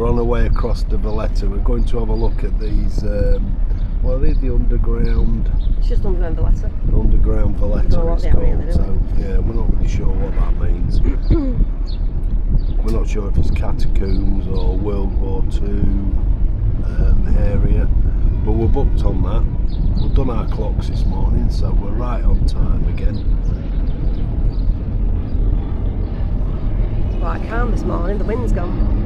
We're on our way across to Valetta. We're going to have a look at these, what are they, the underground... It's just underground Valetta. Underground Valetta it's called, really, so yeah, we're not really sure what that means. We're not sure if it's catacombs or World War II area, but we're booked on that. We've done our clocks this morning, so we're right on time again. It's quite calm this morning, the wind's gone.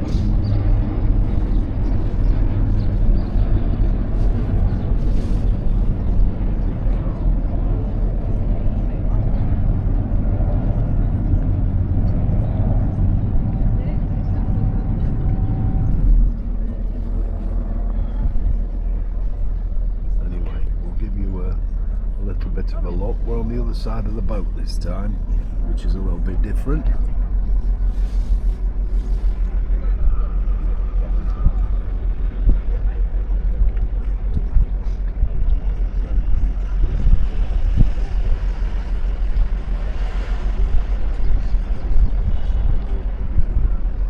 Bit of a look. We're on the other side of the boat this time, which is a little bit different.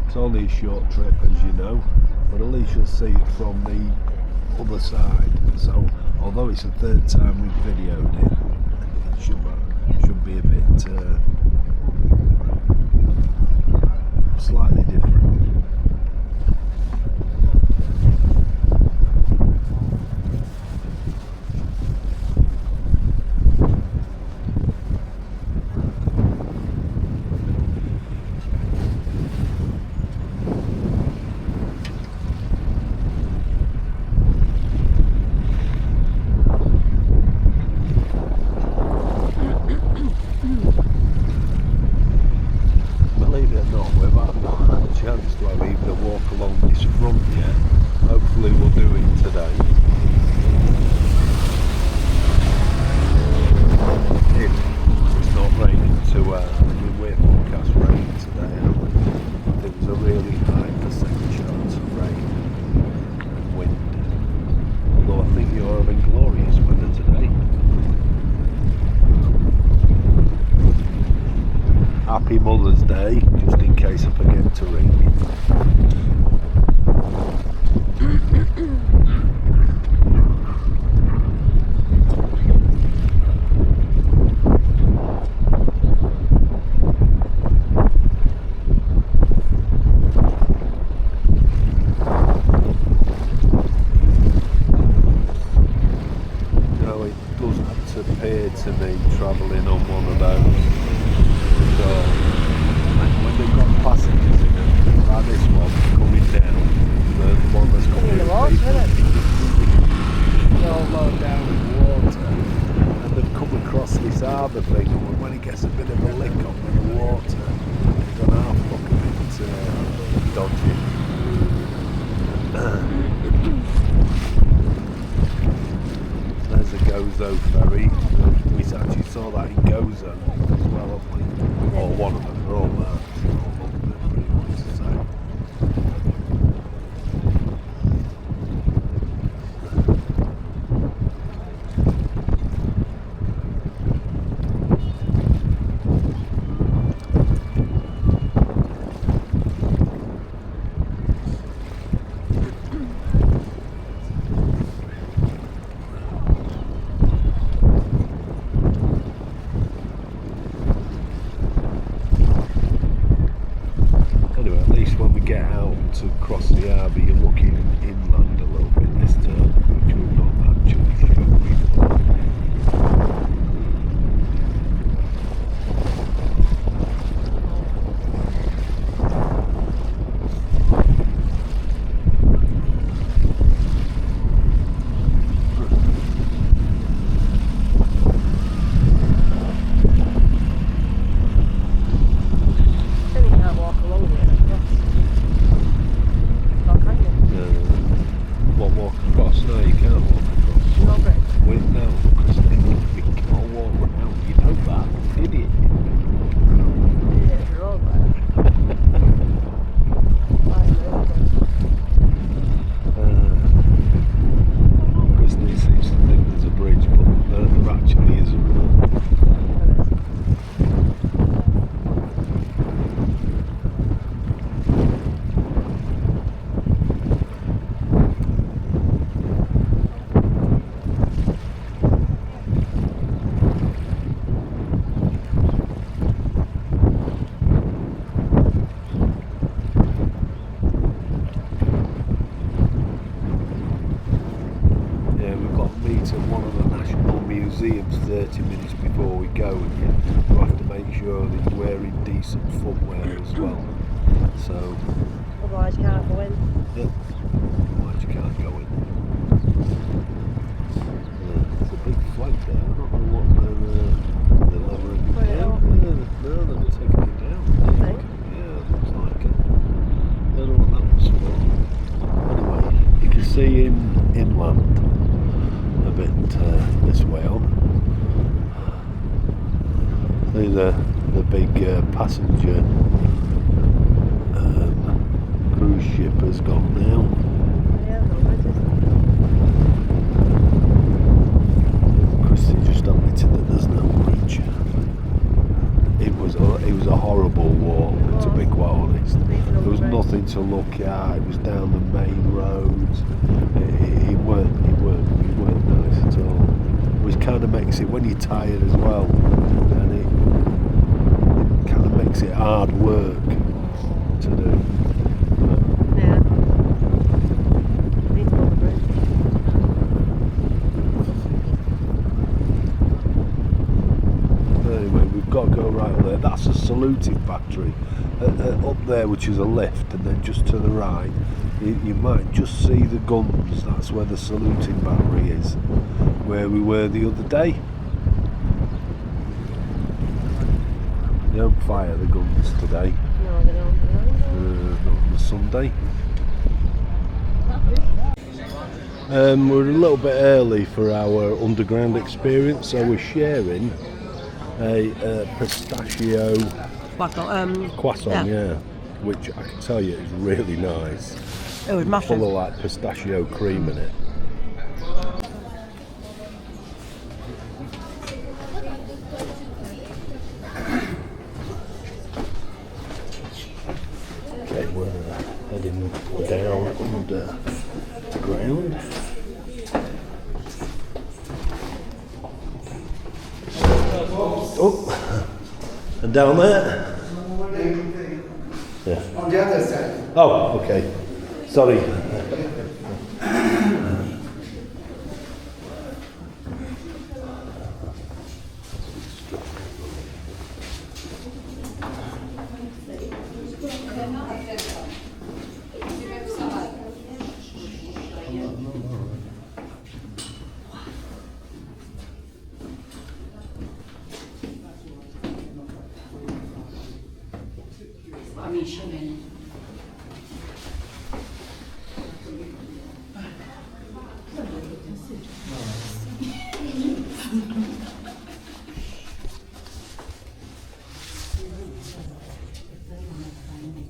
It's only a short trip, as you know, but at least you'll see it from the other side. So although it's the third time we've videoed it, it should be a bit slightly different. Hopefully we'll do it today. If it's not raining too hard. I mean, we're forecast rain today, aren't we? There was a really high percent chance of rain and wind. Although I think you're having glorious weather today. Happy Mother's Day, just in case I forget to ring. No, it doesn't appear to me travelling on one of those. So when they've got passengers in it, like this one coming down, the one that's coming in the water, isn't it? They're all low down in the water, and they've come across this harbour thing, and when it gets a bit of a lick up in the water, it's gonna have to look a bit dodgy. There's a Gozo ferry. We actually saw that in Gozo as well, haven't we? Or one of them, they're all there. All of them, pretty much the same. When we get out to cross the harbour, you're looking inland a little bit this time, which we've not actually shown before. What museums 30 minutes before we go, and you have to make sure that you're wearing decent footwear as well. So Otherwise you can't go in. yeah, otherwise you can't go in. There's a big flag there. I don't know what they're lowering it down. No, they're taking it down. I think. Yeah, it looks like it. I don't know what that was for. Anyway, you can see inland a bit this way on. See the big passenger cruise ship has gone now. Yeah, I've noticed. Christy just admitted that there's no bridge. It was a horrible walk, to be quite honest. There was nothing to look at. It was down the main roads. It weren't nice at all. Which kind of makes it, when you're tired as well, and it kind of makes it hard work to do. Yeah. Need to go on the bridge. Anyway, we've got to go right there. That's a saluting battery. Up there, which is a lift, and then just to the right, you might just see the guns. That's where the saluting battery is, where we were the other day. They don't fire the guns today, No, they don't. not on the Sunday. We're a little bit early for our underground experience, so we're sharing a pistachio croissant, yeah, which I can tell you is really nice. It was massive. Full of like pistachio cream in it. Okay, we're heading down underground. Oh, and down there? Yeah. On the other side. Oh, okay. Sorry.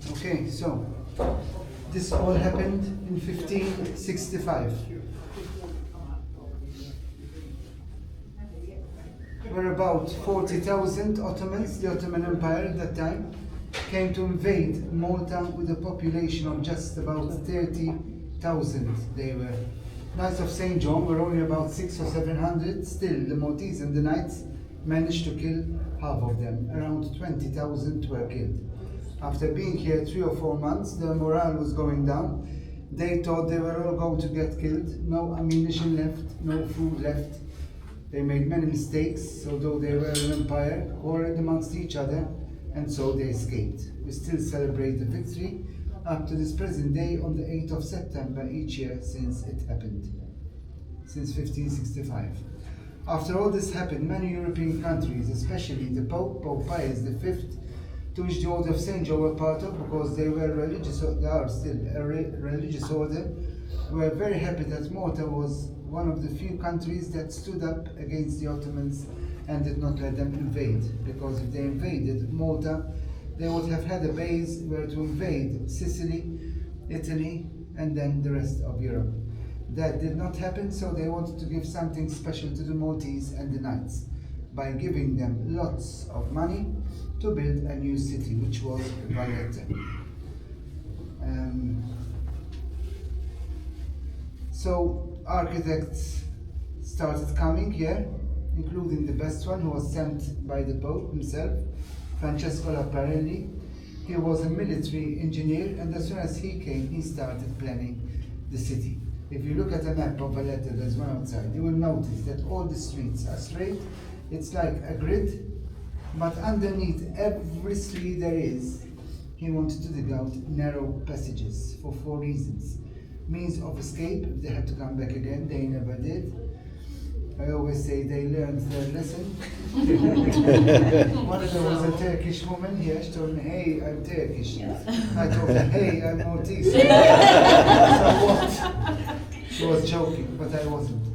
Okay, so this all happened in 1565. Where about 40,000 Ottomans, the Ottoman Empire at that time, came to invade Malta with a population of just about 30,000. They were Knights of St. John were only about 600 or 700. Still, the Maltese and the Knights managed to kill half of them. Around 20,000 were killed. After being here 3 or 4 months, their morale was going down. They thought they were all going to get killed. No ammunition left, no food left. They made many mistakes, although they were an empire, quarreled amongst each other, and so they escaped. We still celebrate the victory up to this present day on the 8th of September each year since it happened, since 1565. After all this happened, many European countries, especially the Pope Pius V, to which the Order of St. John were part of, because they were religious, they are still a religious order, were very happy that Malta was one of the few countries that stood up against the Ottomans and did not let them invade. Because if they invaded Malta, they would have had a base where to invade Sicily, Italy, and then the rest of Europe. That did not happen, so they wanted to give something special to the Maltese and the Knights by giving them lots of money to build a new city, which was Valetta. So architects started coming here, including the best one, who was sent by the Pope himself, Francesco Laparelli. He was a military engineer, and as soon as he came, he started planning the city. If you look at a map of Valetta, there's one outside, you will notice that all the streets are straight. It's like a grid, but underneath every street there is, he wanted to dig out narrow passages for 4 reasons. Means of escape, if they had to come back again, they never did. I always say they learned their lesson. One of them was a Turkish woman here. She told me, "Hey, I'm Turkish." I told her, "Hey, I'm Maltese." So what? She was joking, but I wasn't.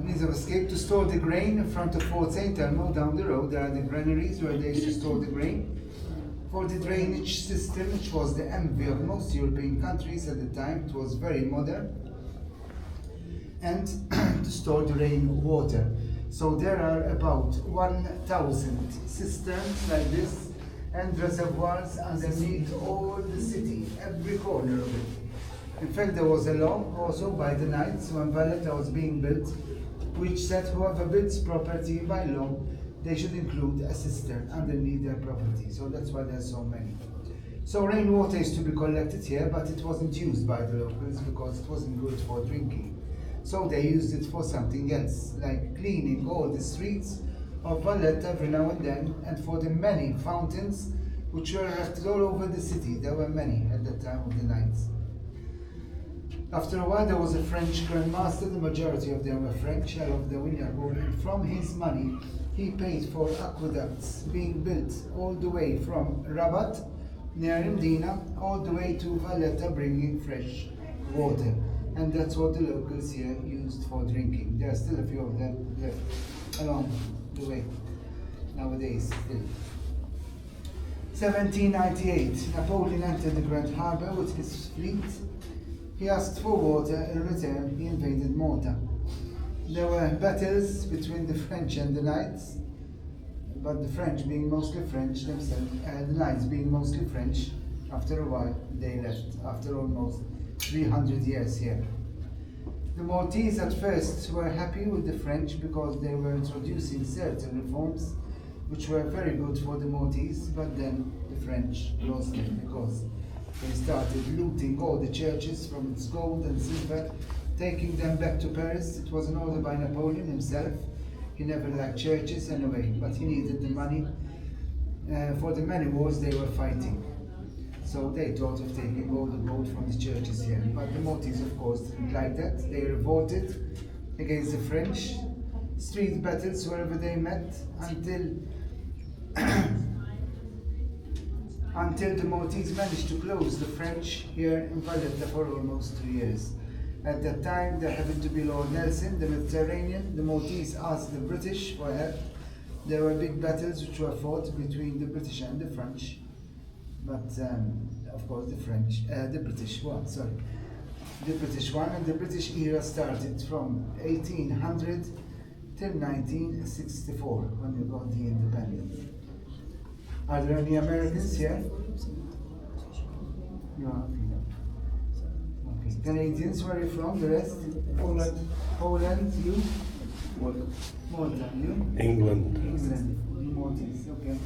Means of escape, to store the grain in front of Fort St. Elmo down the road. There are the granaries where they used to store the grain. For the drainage system, which was the envy of most European countries at the time, it was very modern. And to store the rainwater. So there are about 1,000 cisterns like this and reservoirs underneath all the city, every corner of it. In fact, there was a law also by the Knights when Valetta was being built, which said whoever builds property by law, they should include a cistern underneath their property. So that's why there's so many. So rainwater is to be collected here, but it wasn't used by the locals because it wasn't good for drinking. So they used it for something else, like cleaning all the streets of Valetta every now and then, and for the many fountains which were erected all over the city. There were many at the time of the Knights. After a while, there was a French Grand Master, the majority of them were French, I of the William, and from his money, he paid for aqueducts being built all the way from Rabat, near Medina, all the way to Valetta, bringing fresh water. And that's what the locals here used for drinking. There are still a few of them left along the way nowadays still. 1798, Napoleon entered the Grand Harbour with his fleet. He asked for water. In return, he invaded Malta. There were battles between the French and the Knights, but the French being mostly French themselves, and the Knights being mostly French, after a while they left, after almost 300 years here. The Maltese at first were happy with the French because they were introducing certain reforms which were very good for the Maltese, but then the French lost it because they started looting all the churches from its gold and silver, taking them back to Paris. It was an order by Napoleon himself. He never liked churches anyway, but he needed the money for the many wars they were fighting. So they thought of taking all the gold from the churches here. But the Maltese, of course, didn't like that. They revolted against the French. Street battles wherever they met until the Maltese managed to close the French here in Valetta for almost 2 years. At that time, there happened to be Lord Nelson, the Mediterranean. The Maltese asked the British for help. There were big battles which were fought between the British and the French. But of course the British won, The British won, and the British era started from 1800 till 1964, when we got the independence. Are there any Americans here? No. Okay. Canadians, where are you from? The rest? Poland. Poland, you? Malta, you? England. England. Maltese, okay.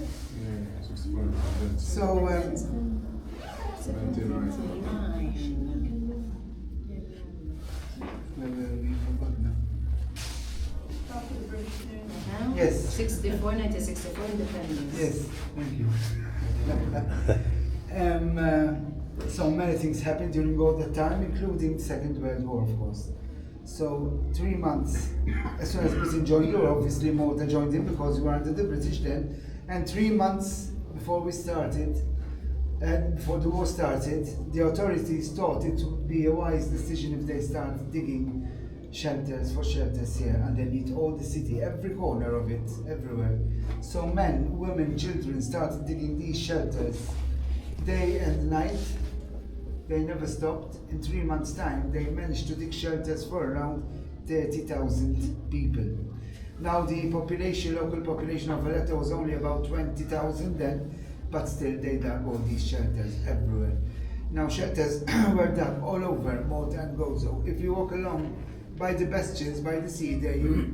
So, yes. 1964 independence. Yes, thank you. So many things happened during all that time, including the Second World War, of course. So 3 months, as soon as Britain joined Europe, obviously Malta joined in because we were under the British then, and 3 months before we started, before the war started, the authorities thought it would be a wise decision if they started digging shelters here underneath all the city, every corner of it, everywhere. So men, women, children started digging these shelters day and night. They never stopped. In 3 months' time, they managed to dig shelters for around 30,000 people. Now the local population of Valetta was only about 20,000 then, but still they dug all these shelters everywhere. Now shelters were dug all over Malta and Gozo. If you walk along by the bastions, by the sea there, you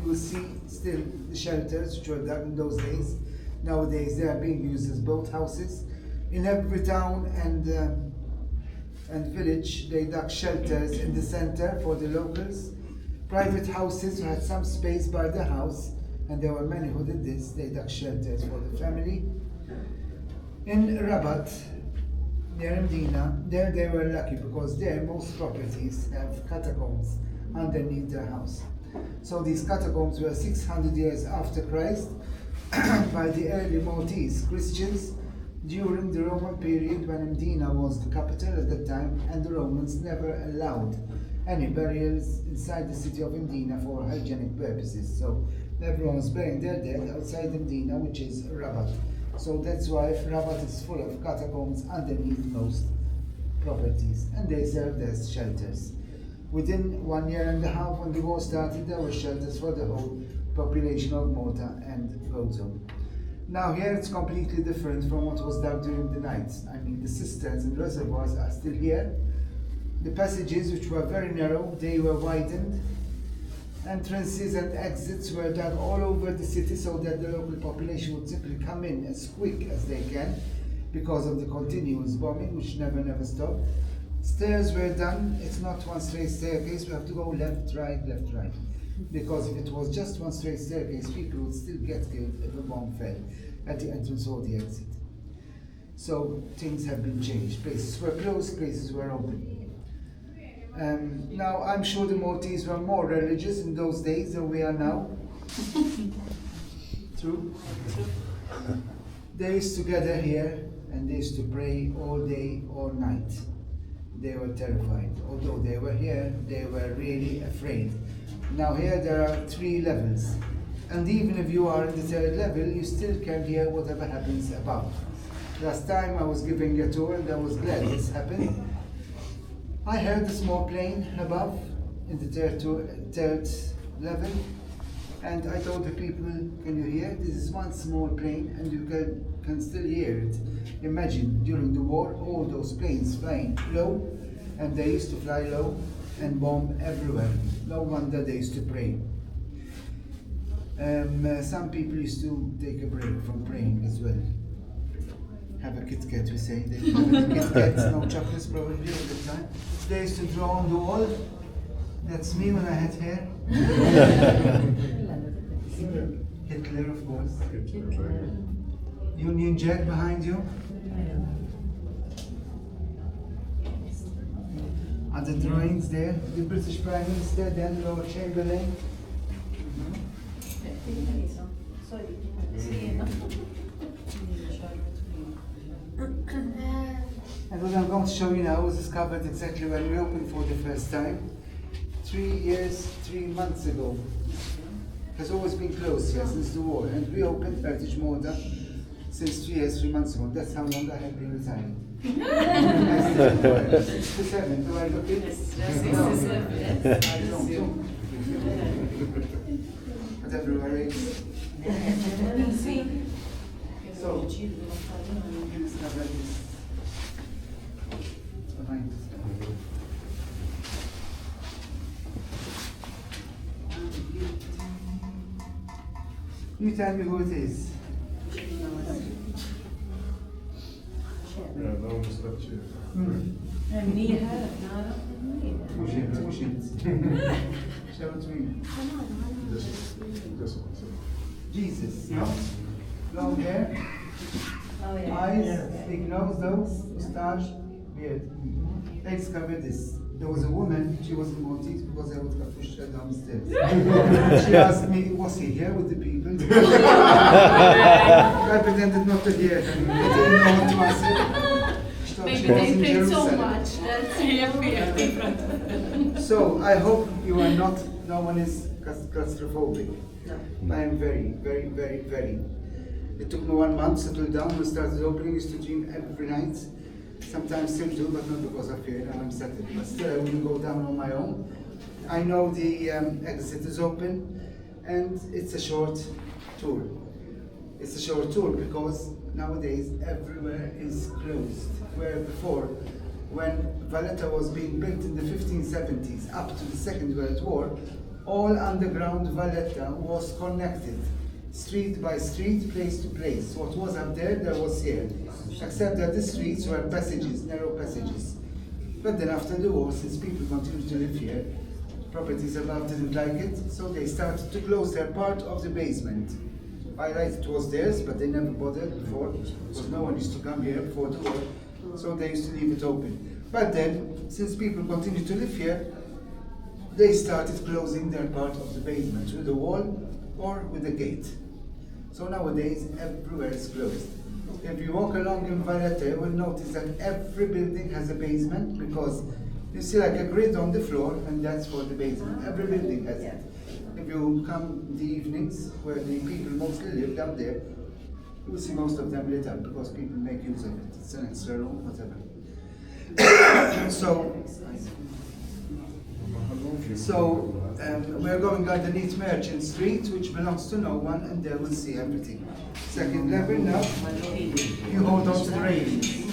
will see still the shelters which were dug in those days. Nowadays they are being used as boathouses. In every town and and village, they dug shelters in the center for the locals. Private houses who had some space by the house, and there were many who did this, they dug shelters for the family. In Rabat, near Medina, there they were lucky because there most properties have catacombs underneath their house. So these catacombs were 600 years after Christ by the early Maltese Christians during the Roman period when Medina was the capital at that time, and the Romans never allowed any burials inside the city of Medina for hygienic purposes. So everyone was burying their dead outside Medina, which is Rabat. So that's why Rabat is full of catacombs underneath most properties, and they served as shelters. Within 1 year and a half, when the war started, there were shelters for the whole population of Malta and Gozo. Now here it's completely different from what was dug during the night. I mean, the cisterns and reservoirs are still here. The passages, which were very narrow, they were widened. Entrances and exits were dug all over the city so that the local population would simply come in as quick as they can because of the continuous bombing, which never stopped. Stairs were done. It's not one straight staircase. We have to go left, right, because if it was just one straight staircase, people would still get killed if a bomb fell at the entrance or the exit. So things have been changed. Places were closed, places were open. Now, I'm sure the Maltese were more religious in those days than we are now. True? They used to gather here and they used to pray all day, all night. They were terrified. Although they were here, they were really afraid. Now here there are 3 levels. And even if you are in the 3rd level, you still can hear whatever happens above. Last time I was giving a tour and I was glad this happened. I heard a small plane above in the 3rd level, and I told the people, can you hear? This is one small plane and you can still hear it. Imagine during the war all those planes flying low, and they used to fly low and bomb everywhere. No wonder they used to pray. Some people used to take a break from praying as well. Have a Kit Kat, we say. They have Kit Kats, no chocolates probably at the time. They used to draw on the wall. That's me when I had hair. Hitler, of course. Union Jack behind you. Other drawings there. The British Prime Minister, then Lord Chamberlain. And what I'm going to show you now was discovered exactly when we opened for the first time. 3 years, 3 months ago. It has always been closed here since the war, and we opened Heritage Malta since 3 years, 3 months ago. That's how long I have been retired. 67, do I look it? Yes, 67. I don't know. Whatever I age. So, you can discover this. It's behind us. You tell me who it is. Yeah, no one's got you. Push it. Show it to me. This one. Jesus. Long hair. Eyes, big nose, moustache, beard. They discovered this. There was a woman, she was in Maltese because I would have pushed her downstairs. She asked me, was he here with the people? I pretended not to hear him. I didn't know what to answer. She thought Maybe she was they in prayed so Jerusalem. much that he appeared in front of them. So I hope you are not, no one is claustrophobic. No. I am very, very, very, very. It took me 1 month to settle down. When we started opening, I used to dream every night. Sometimes still do, but not because of fear. Now I'm settled. But still, I wouldn't go down on my own. I know the exit is open, and it's a short tour. It's a short tour because nowadays everywhere is closed. Where before, when Valetta was being built in the 1570s up to the Second World War, all underground Valetta was connected, street by street, place to place. What was up there, there was here. Except that the streets were passages, narrow passages. But then after the war, since people continued to live here, properties above didn't like it, so they started to close their part of the basement. By right, it was theirs, but they never bothered before, because no one used to come here before the war, so they used to leave it open. But then, since people continued to live here, they started closing their part of the basement with a wall or with a gate. So nowadays, everywhere is closed. If you walk along in Valetta, you will notice that every building has a basement, because you see like a grid on the floor, and that's for the basement. Every building has it. If you come in the evenings, where the people mostly live down there, you will see most of them lit up, because people make use of it. It's an extra room, whatever. We're going underneath Merchant Street, which belongs to no one, and there we'll see everything. Second level now, you hold on to the railings.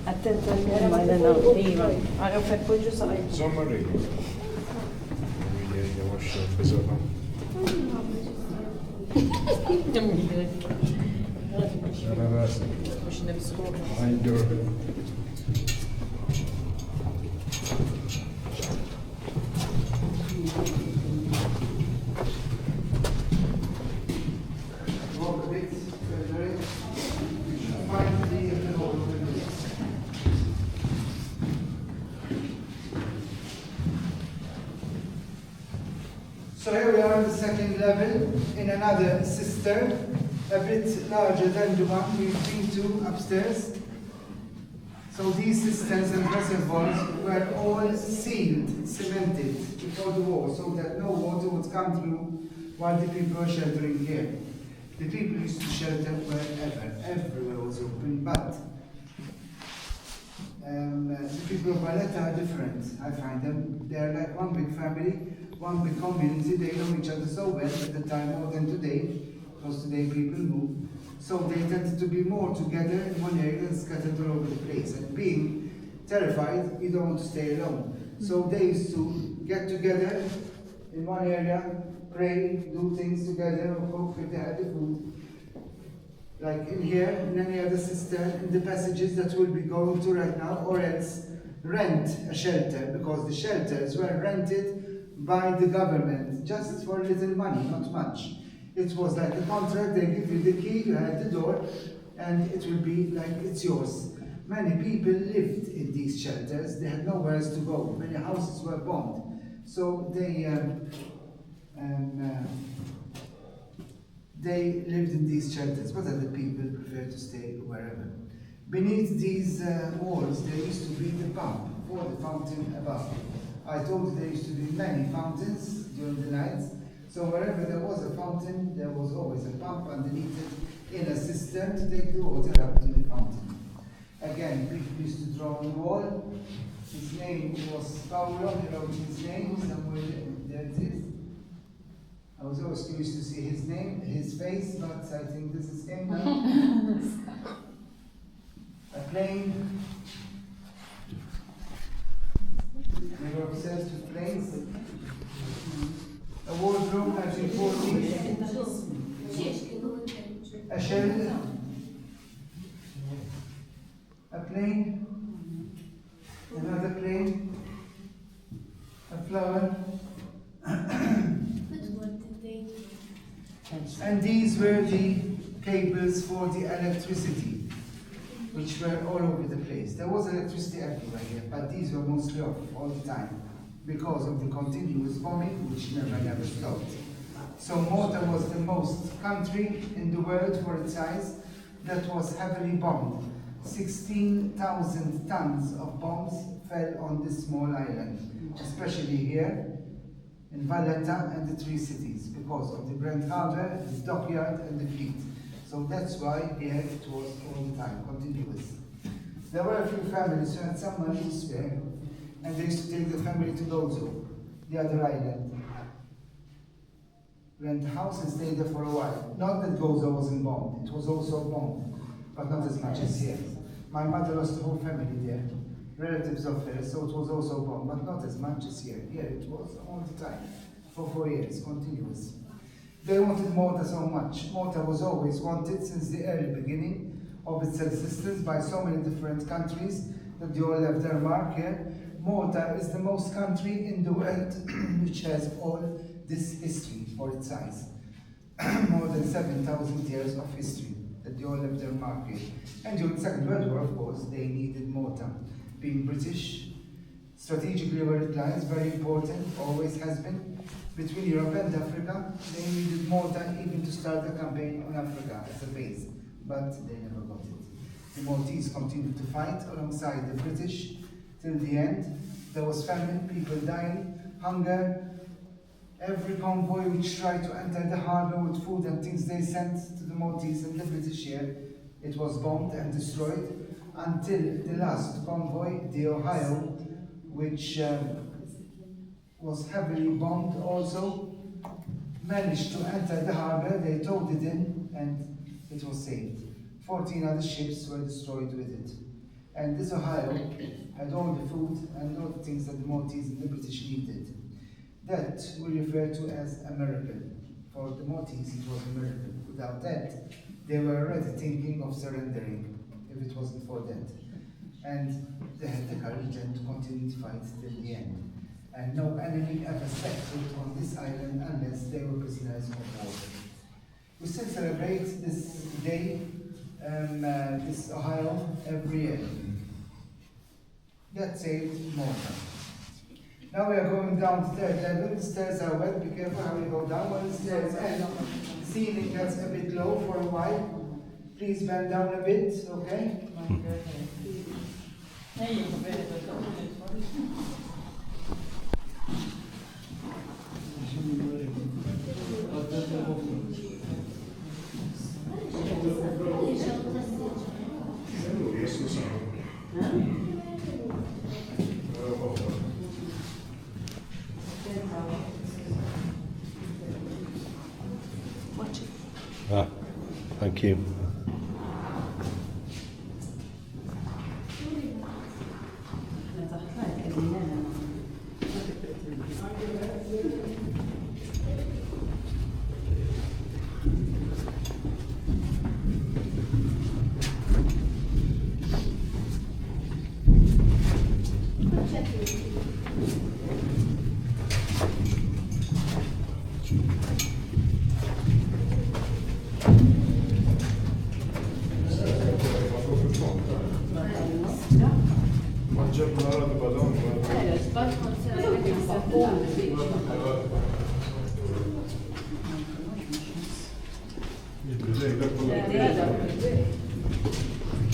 Attento al mio ma no, prima. Ho fatto giusto la Insomma, arrivo. Vediamo se ho preso la... So here we are on the second level in another cistern, a bit larger than the one we've been to upstairs. So these cisterns and reservoirs were all sealed, cemented before the war, so that no water would come through while the people were sheltering here. The people used to shelter wherever, everywhere was open, but the people of Valetta are different, I find them. They're like one big family, one big community. They know each other so well at the time, more than today, because today people move. So they tended to be more together in one area and scattered all over the place. And being terrified, you don't want to stay alone. So they used to get together in one area, pray, do things together, or cook if they had the food. Like in here, in any other cistern, in the passages that we'll be going to right now, or else rent a shelter, because the shelters were rented by the government, just for little money, not much. It was like a contract, they give you the key, you had the door, and it will be like it's yours. Many people lived in these shelters, they had nowhere else to go. Many houses were bombed. So they lived in these shelters, but other people preferred to stay wherever. Beneath these walls, there used to be the pump, or the fountain above. I told you there used to be many fountains during the night, so wherever there was a fountain, there was always a pump underneath it in a cistern to take the water up to the fountain. Again, people used to draw on the wall. His name was Paolo, he wrote his name somewhere, there it is. I was always curious to see his name, his face, but I think this is him now. A plane. They were obsessed with planes. A wardrobe, 1940. A shell. A plane. Another plane. A flower. And these were the cables for the electricity, which were all over the place. There was electricity everywhere here, but these were mostly off all the time because of the continuous bombing, which never stopped. So Malta was the most country in the world for its size that was heavily bombed. 16,000 tons of bombs fell on this small island, especially here in Valetta and the three cities, because of the Brent Harbour, the dockyard and the fleet. So that's why here it was all the time, continuous. There were a few families who had some money to spare, and they used to take the family to Gozo, the other island, rent a house and stay there for a while. Not that Gozo wasn't bombed, it was also bombed, but not as much as here. My mother lost the whole family there, relatives of hers, so it was also bombed, but not as much as here. Here it was all the time, for 4 years, continuous. They wanted Malta so much. Malta was always wanted since the early beginning of its existence by so many different countries that they all left their mark here. Malta is the most country in the world which has all this history for its size. More than 7,000 years of history that they all left their mark here. And during the Second World War, of course, they needed Malta. Being British, strategically where it lies, very important, always has been, between Europe and Africa. They needed Malta even to start a campaign on Africa as a base, but they never got it. The Maltese continued to fight alongside the British till the end. There was famine, people dying, hunger. Every convoy which tried to enter the harbour with food and things they sent to the Maltese and the British here, it was bombed and destroyed until the last convoy, the Ohio, which was heavily bombed also, managed to enter the harbour. They towed it in and it was saved. 14 other ships were destroyed with it. And this Ohio had all the food and all the things that the Maltese and the British needed. That we refer to as a miracle. For the Maltese, it was a miracle. Without that, they were already thinking of surrendering if it wasn't for that. And they had the courage then to continue to fight till the end. And no enemy ever set foot on this island unless they were prisoners of war. We still celebrate this day, this Ohio, every year. That saved Malta. Now we are going down to 3rd level. The stairs are wet. Be careful how you go down. When the stairs end, the ceiling gets a bit low for a while. Please bend down a bit, okay? Ah, thank you.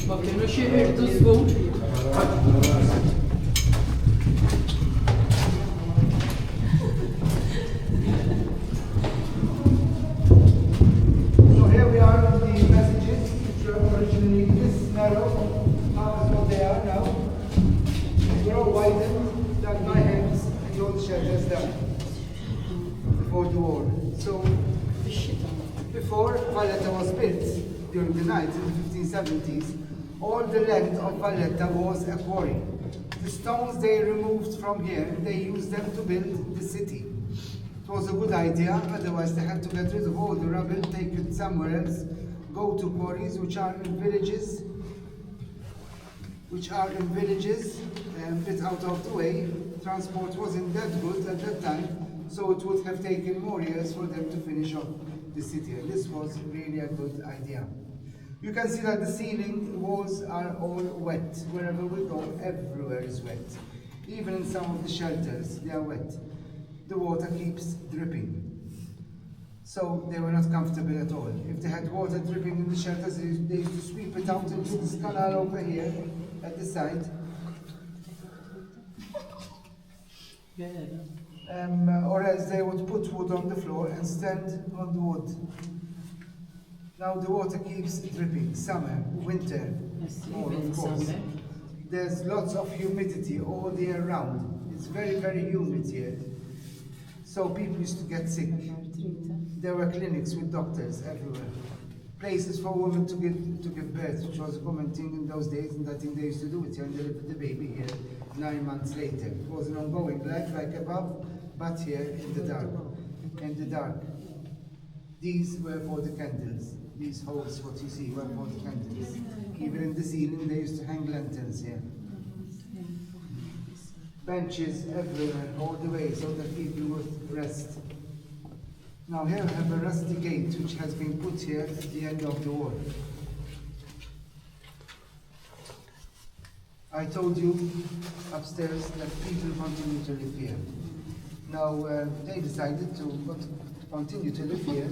Ma che non ci vedo svonci. So here we are with the messages which were originally this narrow. How is what they are now. They were all widened, done by hands, and all the shelters done before the war. So before Valetta was built during the night in the 1570s, all the length of Valetta was a quarry. The stones they removed from here, they used them to build the city. It was a good idea, otherwise they had to get rid of all the rubble, take it somewhere else, go to quarries which are in villages, a bit out of the way. Transport wasn't that good at that time, so it would have taken more years for them to finish off the city. And this was really a good idea. You can see that the ceiling walls are all wet. Wherever we go, everywhere is wet. Even in some of the shelters, they are wet. The water keeps dripping. So they were not comfortable at all. If they had water dripping in the shelters, they used to sweep it out into this canal over here at the side. Or else they would put wood on the floor and stand on the wood. Now the water keeps dripping, summer, winter, Yes, more even of course. summer. There's lots of humidity all the year round. It's very, very humid here. So people used to get sick. There were clinics with doctors everywhere. Places for women to give birth, which was a common thing in those days, and I think they used to do it here and deliver the baby here 9 months later. It was an ongoing life like above, but here in the dark. In the dark. These were for the candles. These holes, what you see, were for the candles. Even in the ceiling, they used to hang lanterns here. Benches everywhere, all the way, so that people would rest. Now here we have a rusty gate, which has been put here at the end of the wall. I told you upstairs that people continue to live here. Now they decided to continue to live here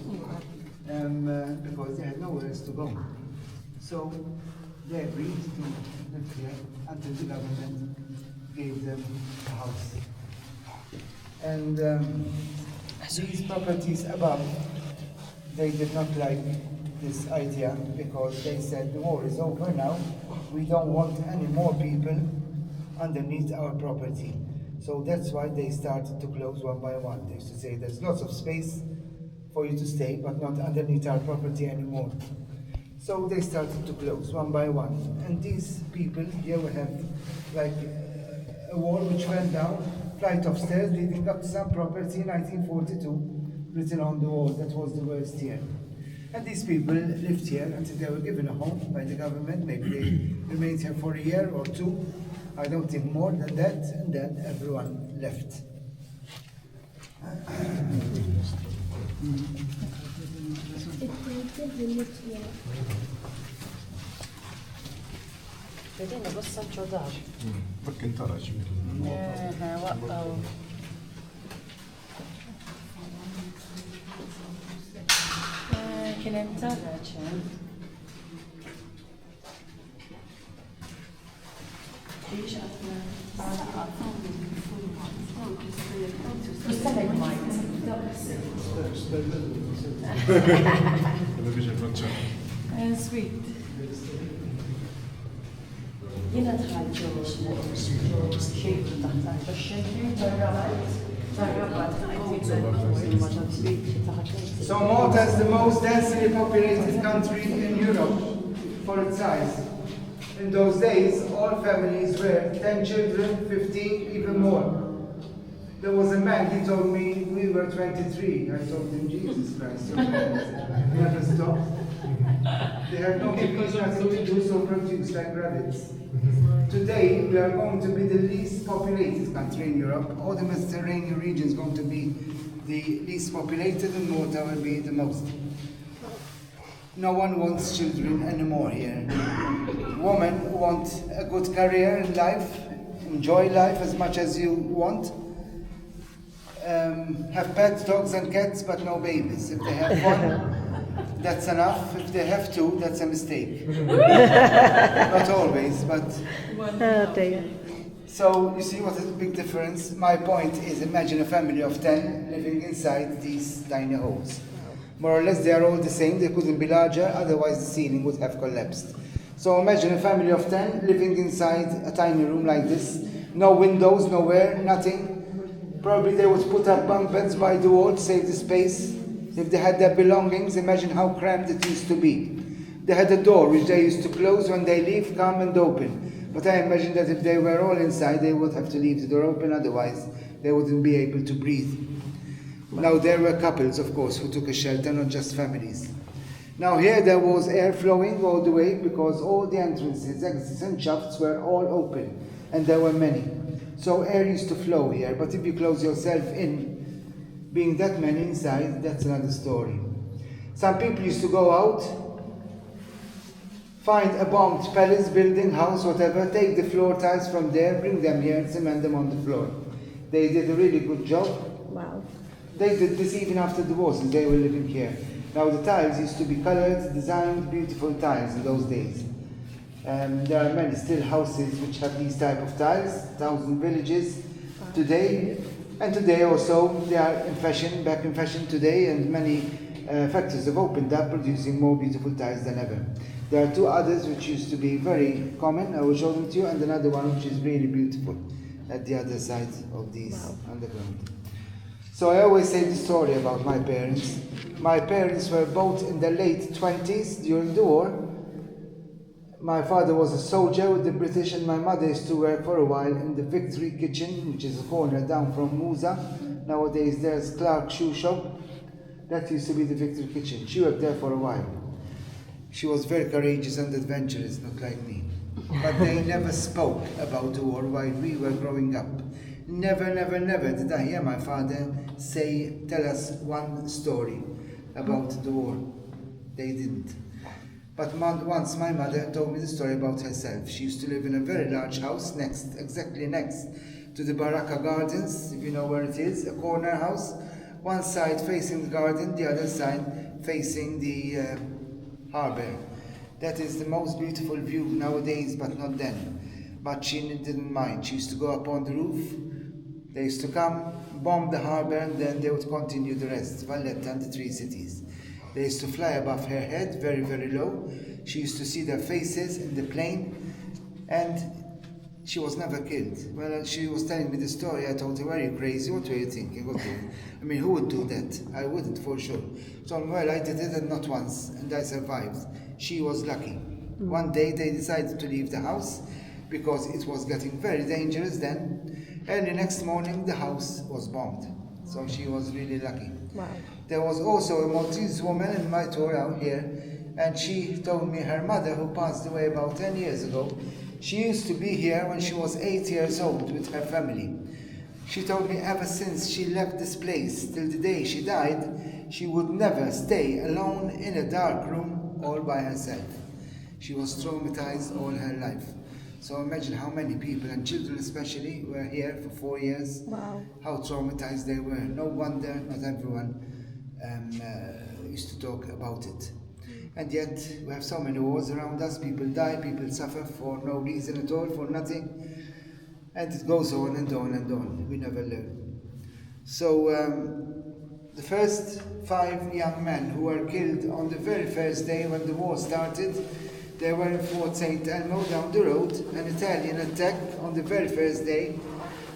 because they had nowhere else to go. So they agreed to live here until the government gave them a house. And these properties above, they did not like this idea because they said the war is over now. We don't want any more people underneath our property. So that's why they started to close one by one. They used to say there's lots of space for you to stay, but not underneath our property anymore. So they started to close one by one. And these people, here we have like a wall which went down, flight of stairs leading up to some property in 1942, written on the wall. That was the worst year. And these people lived here until they were given a home by the government. Maybe they remained here for a year or two. I don't think more than that. And then everyone left. Vedete, passaggio da. Perché in tara ci Wow. Kien hemm tara ċen. Sweet. Jena tħalġu xejn taħt xejn So Malta is the most densely populated country in Europe for its size. In those days, all families were 10 children, 15, even more. There was a man, he told me we were 23. I told him, Jesus Christ, so never stopped. They had no TV, nothing to do, so produce like rabbits. Today, we are going to be the least populated country in Europe. All the Mediterranean region is going to be the least populated, and Malta will be the most. No one wants children anymore here. Women want a good career in life, enjoy life as much as you want. Have pets, dogs and cats, but no babies. If they have one, that's enough. If they have two, that's a mistake. Not always, but... So, you see what is the big difference? My point is, imagine a family of 10 living inside these tiny holes. More or less, they are all the same. They couldn't be larger, otherwise the ceiling would have collapsed. So imagine a family of 10 living inside a tiny room like this. No windows, nowhere, nothing. Probably they would put up bunk beds by the wall to save the space. If they had their belongings, imagine how cramped it used to be. They had a door which they used to close when they leave, come and open. But I imagine that if they were all inside, they would have to leave the door open, otherwise they wouldn't be able to breathe. Now there were couples, of course, who took a shelter, not just families. Now here there was air flowing all the way because all the entrances, exits and shafts were all open, and there were many. So air used to flow here, but if you close yourself in, being that many inside, that's another story. Some people used to go out, find a bombed palace, building, house, whatever, take the floor tiles from there, bring them here and cement them on the floor. They did a really good job. Wow. They did this even after the war, since they were living here. Now the tiles used to be colored, designed, beautiful tiles in those days. There are many still houses which have these type of tiles, 1,000 villages today. And today also they are in fashion, back in fashion today, and many factories have opened up producing more beautiful tiles than ever. There are two others which used to be very common. I will show them to you, and another one which is really beautiful at the other side of these underground. So I always say the story about my parents. My parents were both in the late 20s during the war. My father was a soldier with the British, and my mother used to work for a while in the Victory Kitchen, which is a corner down from Musa. Nowadays there's Clark Shoe Shop. That used to be the Victory Kitchen. She worked there for a while. She was very courageous and adventurous, not like me. But they never spoke about the war while we were growing up. Never, never, never did I hear my father tell us one story about the war. They didn't. But once my mother told me the story about herself. She used to live in a very large house exactly next to the Baraka Gardens, if you know where it is, a corner house. One side facing the garden, the other side facing the harbour. That is the most beautiful view nowadays, but not then. But she didn't mind. She used to go up on the roof. They used to come, bomb the harbour, and then they would continue the rest, Valetta and the three cities. They used to fly above her head, very, very low. She used to see their faces in the plane, and she was never killed. Well, she was telling me the story. I told her, "Were you crazy? What were you thinking? I mean, who would do that? I wouldn't, for sure." So, well, I did it, and not once, and I survived. She was lucky. One day they decided to leave the house because it was getting very dangerous then. And the next morning the house was bombed. So she was really lucky. Wow. There was also a Maltese woman in my tour out here, and she told me her mother, who passed away about 10 years ago, she used to be here when she was 8 years old with her family. She told me ever since she left this place till the day she died, she would never stay alone in a dark room all by herself. She was traumatized all her life. So imagine how many people, and children especially, were here for 4 years. Wow. How traumatized they were. No wonder not everyone used to talk about it. And yet we have so many wars around us. People die, people suffer for no reason at all, for nothing. And it goes on and on and on. We never learn. So the first 5 young men who were killed on the very first day when the war started, they were in Fort St. Elmo down the road, an Italian attack on the very first day.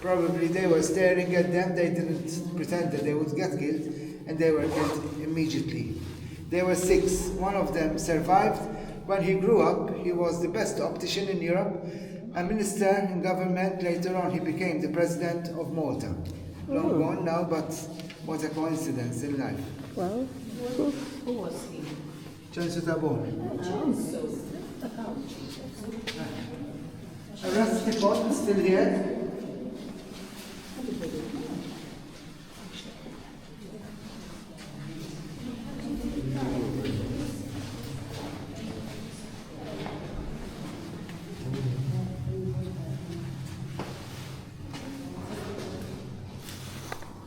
Probably they were staring at them, they didn't pretend that they would get killed, and they were killed immediately. There were 6. One of them survived. When he grew up, he was the best optician in Europe, a minister in government. Later on, he became the president of Malta. Long gone now, but what a coincidence in life. Well, Who was he? Censo Tabor. A rusty pot is still here.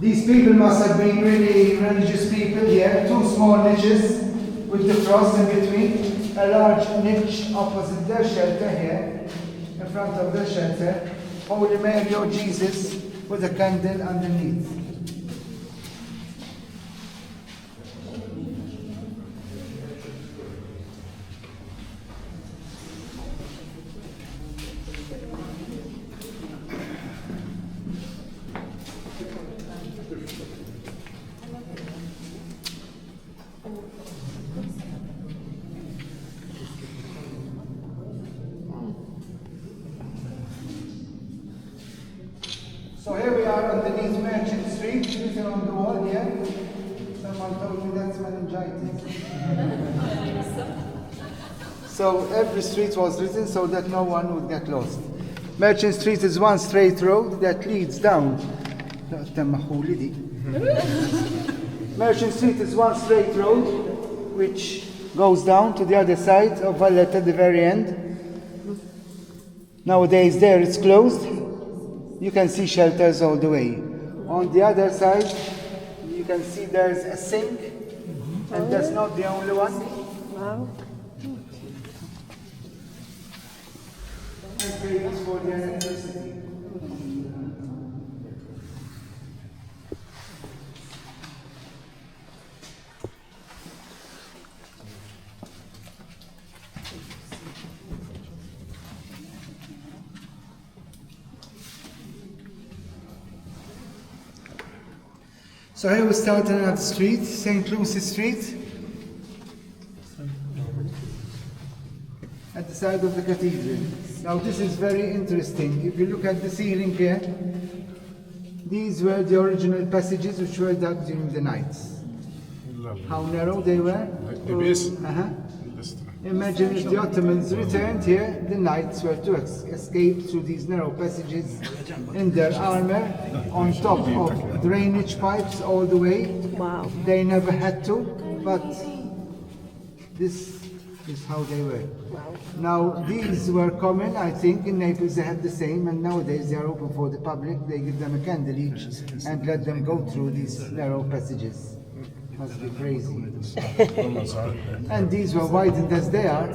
These people must have been really religious people here. 2 small niches with the cross in between. A large niche opposite their shelter here, in front of their shelter. Holy Mary or Jesus with a candle underneath. So here we are underneath Merchant Street, written on the wall here. Someone told me that's meningitis. So every street was written so that no one would get lost. Merchant Street is one straight road that leads down. Merchant Street is one straight road which goes down to the other side of Valetta at the very end. Nowadays there it's closed. You can see shelters all the way. On the other side, you can see there's a sink, and that's not the only one. wow. And they use for the electricity. So here we start another street, St. Lucy Street, at the side of the cathedral. Now this is very interesting. If you look at the ceiling here, these were the original passages which were dug during the night. How narrow they were. Imagine if the Ottomans returned here, the knights were to escape through these narrow passages in their armor, on top of drainage pipes all the way. Wow. They never had to, but this is how they were. Wow. Now, these were common, I think, in Naples they have the same, and nowadays they are open for the public. They give them a candle each and let them go through these narrow passages. Must be crazy. And these were widened as they are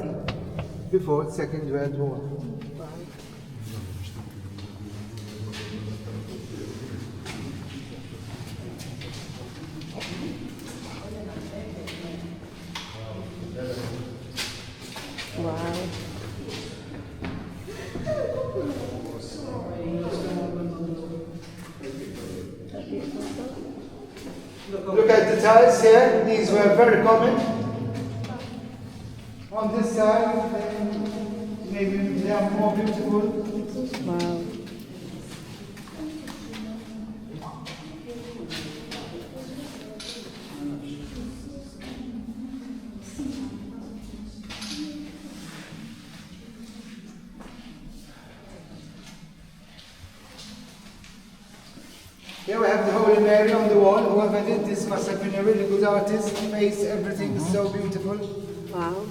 before the Second World War. Wow. Look at the tiles here, these were very common. On this side, maybe they are more beautiful. Wow. Here we have the Holy Mary on the wall. Whoever did this must have been a really good artist. Face, everything is so beautiful. Wow.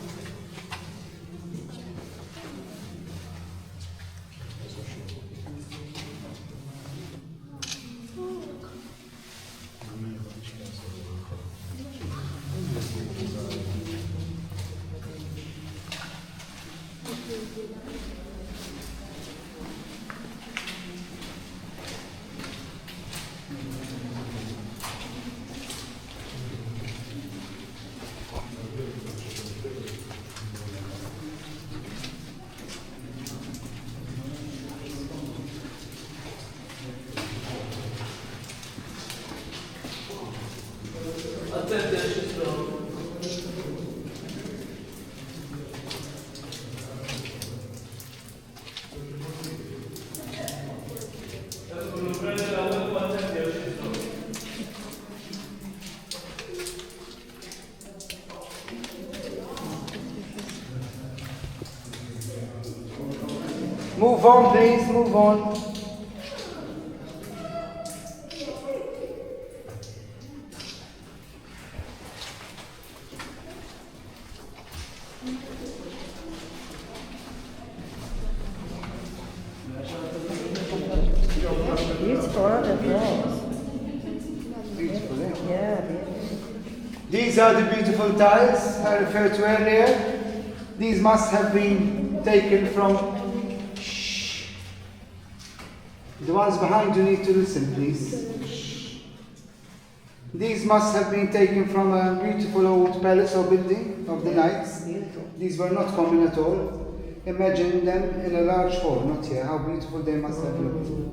Move on, please, move on. Beautiful, aren't they? Beautiful, eh? Yeah, beautiful. These are the beautiful tiles I referred to earlier. These must have been taken from... The ones behind you need to listen, please. These must have been taken from a beautiful old palace or building of the knights. These were not common at all. Imagine them in a large hall, not here. How beautiful they must have looked.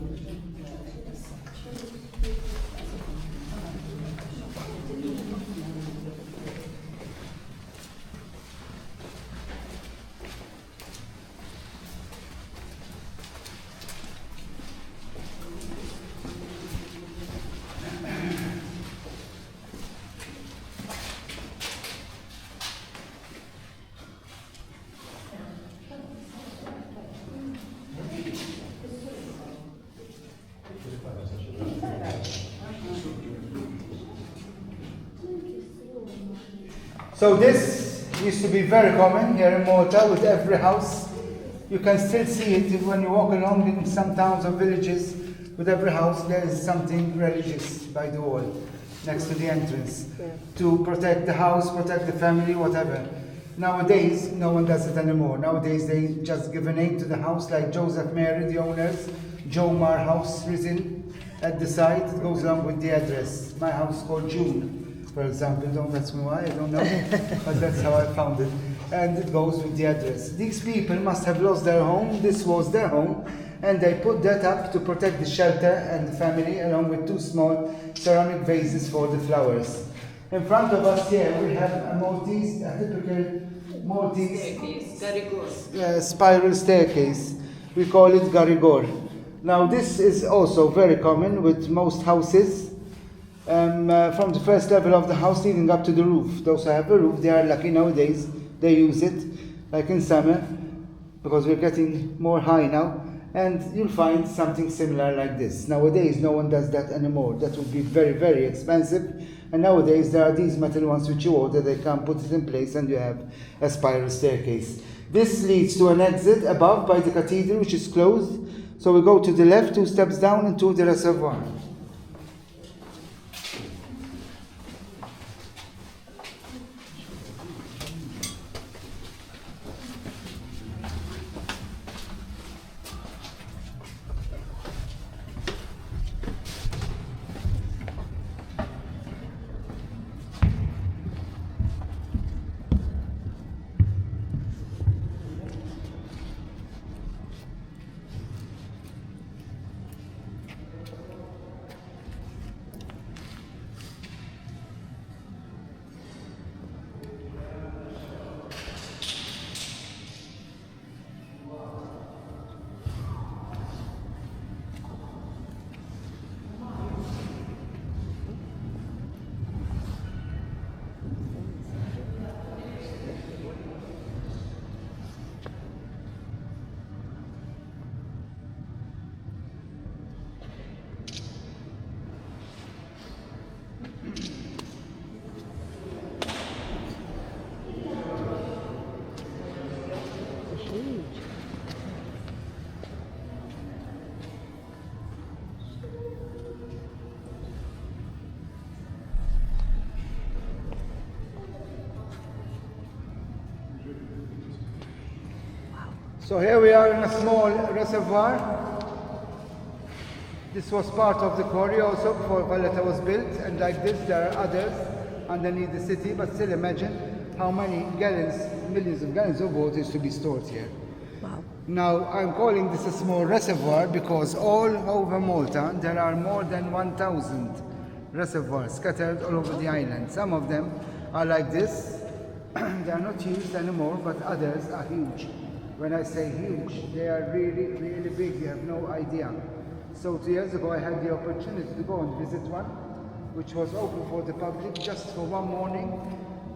So this used to be very common here in Malta with every house. You can still see it when you walk along in some towns or villages. With every house there is something religious by the wall, next to the entrance, to protect the house, protect the family, whatever. Nowadays, no one does it anymore. Nowadays they just give a name to the house, like Joseph Mary, the owners, Joe Mar House written at the side. It goes along with the address. My house is called June, for example. Don't ask me why, I don't know, but that's how I found it. And it goes with the address. These people must have lost their home. This was their home, And they put that up to protect the shelter and the family, along with 2 small ceramic vases for the flowers. In front of us here we have a Maltese, a typical Maltese spiral staircase. We call it garigor. Now this is also very common with most houses. From the first level of the house leading up to the roof. Those who have a roof, they are lucky nowadays. They use it, like in summer, because we're getting more high now. And you'll find something similar like this. Nowadays, no one does that anymore. That would be very, very expensive. And nowadays, there are these metal ones which you order. They can put it in place, and you have a spiral staircase. This leads to an exit above by the cathedral, which is closed. So we go to the left, 2 steps down, into the reservoir. So here we are in a small reservoir. This was part of the quarry also before Valetta was built, and like this there are others underneath the city, but still imagine how many gallons, millions of gallons of water is to be stored here. Wow. Now I'm calling this a small reservoir because all over Malta there are more than 1,000 reservoirs scattered all over the island. Some of them are like this. They are not used anymore, but others are huge. When I say huge, they are really, really big. You have no idea. So 2 years ago, I had the opportunity to go and visit one, which was open for the public just for one morning.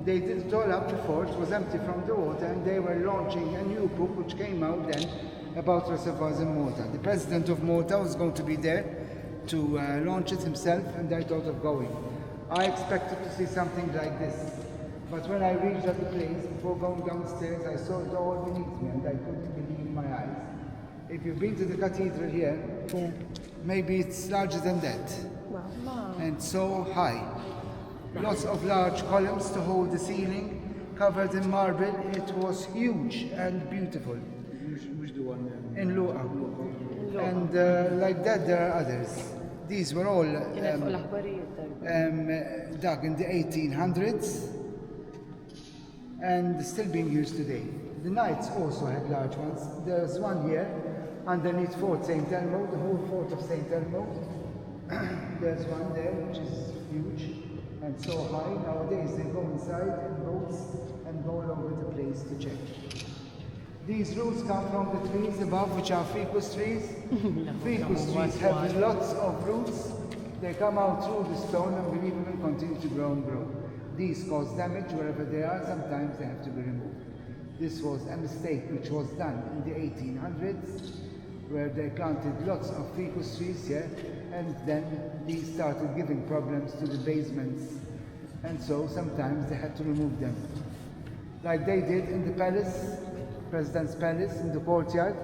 They did it all up before, it was empty from the water, and they were launching a new book which came out then about reservoirs in Malta. The president of Malta was going to be there to launch it himself, and I thought of going. I expected to see something like this. But when I reached at the place, before going downstairs, I saw it all beneath me, and I couldn't believe my eyes. If you've been to the cathedral here, maybe it's larger than that. Wow. And so high. Lots of large columns to hold the ceiling, covered in marble. It was huge and beautiful. Which the one In Lua. And like that, there are others. These were all dug in the 1800s. And still being used today. The knights also had large ones. There's one here underneath Fort St. Elmo, the whole fort of St. Elmo. There's one there which is huge and so high. Nowadays they go inside in boats and go all over the place to check. These roots come from the trees above, which are ficus trees. Ficus trees have lots of roots. They come out through the stone and will even continue to grow and grow. These cause damage wherever they are. Sometimes they have to be removed. This was a mistake which was done in the 1800s, where they planted lots of ficus trees here, and then these started giving problems to the basements, and so sometimes they had to remove them. Like they did in the palace, President's Palace, in the courtyard.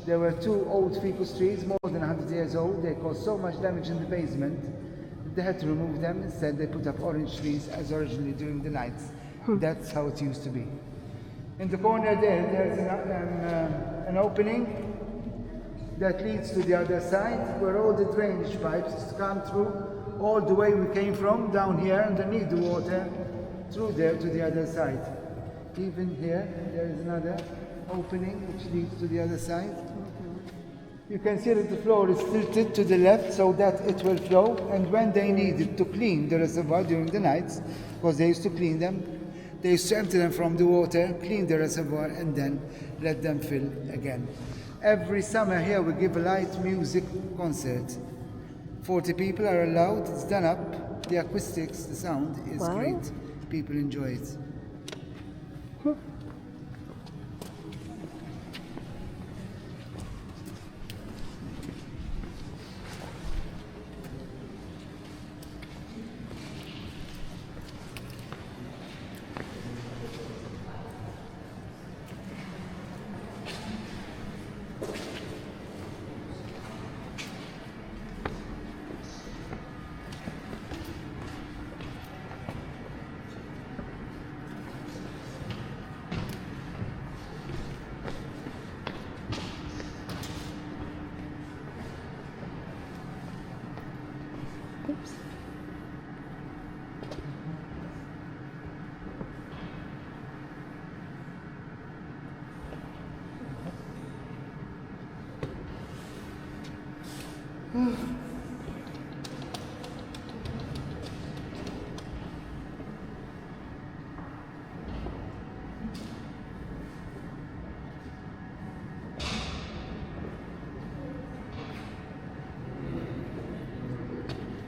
There were 2 old ficus trees, more than 100 years old. They caused so much damage in the basement. They had to remove them. Instead, they put up orange trees as originally during the nights. That's how it used to be. In the corner there's an opening that leads to the other side, where all the drainage pipes come through all the way we came from, down here underneath the water, through there to the other side. Even here, there is another opening which leads to the other side. You can see that the floor is tilted to the left so that it will flow, and when they needed to clean the reservoir during the nights, because they used to clean them, they used to empty them from the water, clean the reservoir, and then let them fill again. Every summer here we give a light music concert. 40 people are allowed, it's done up, the acoustics, the sound is Wow. great. People enjoy it. Oops.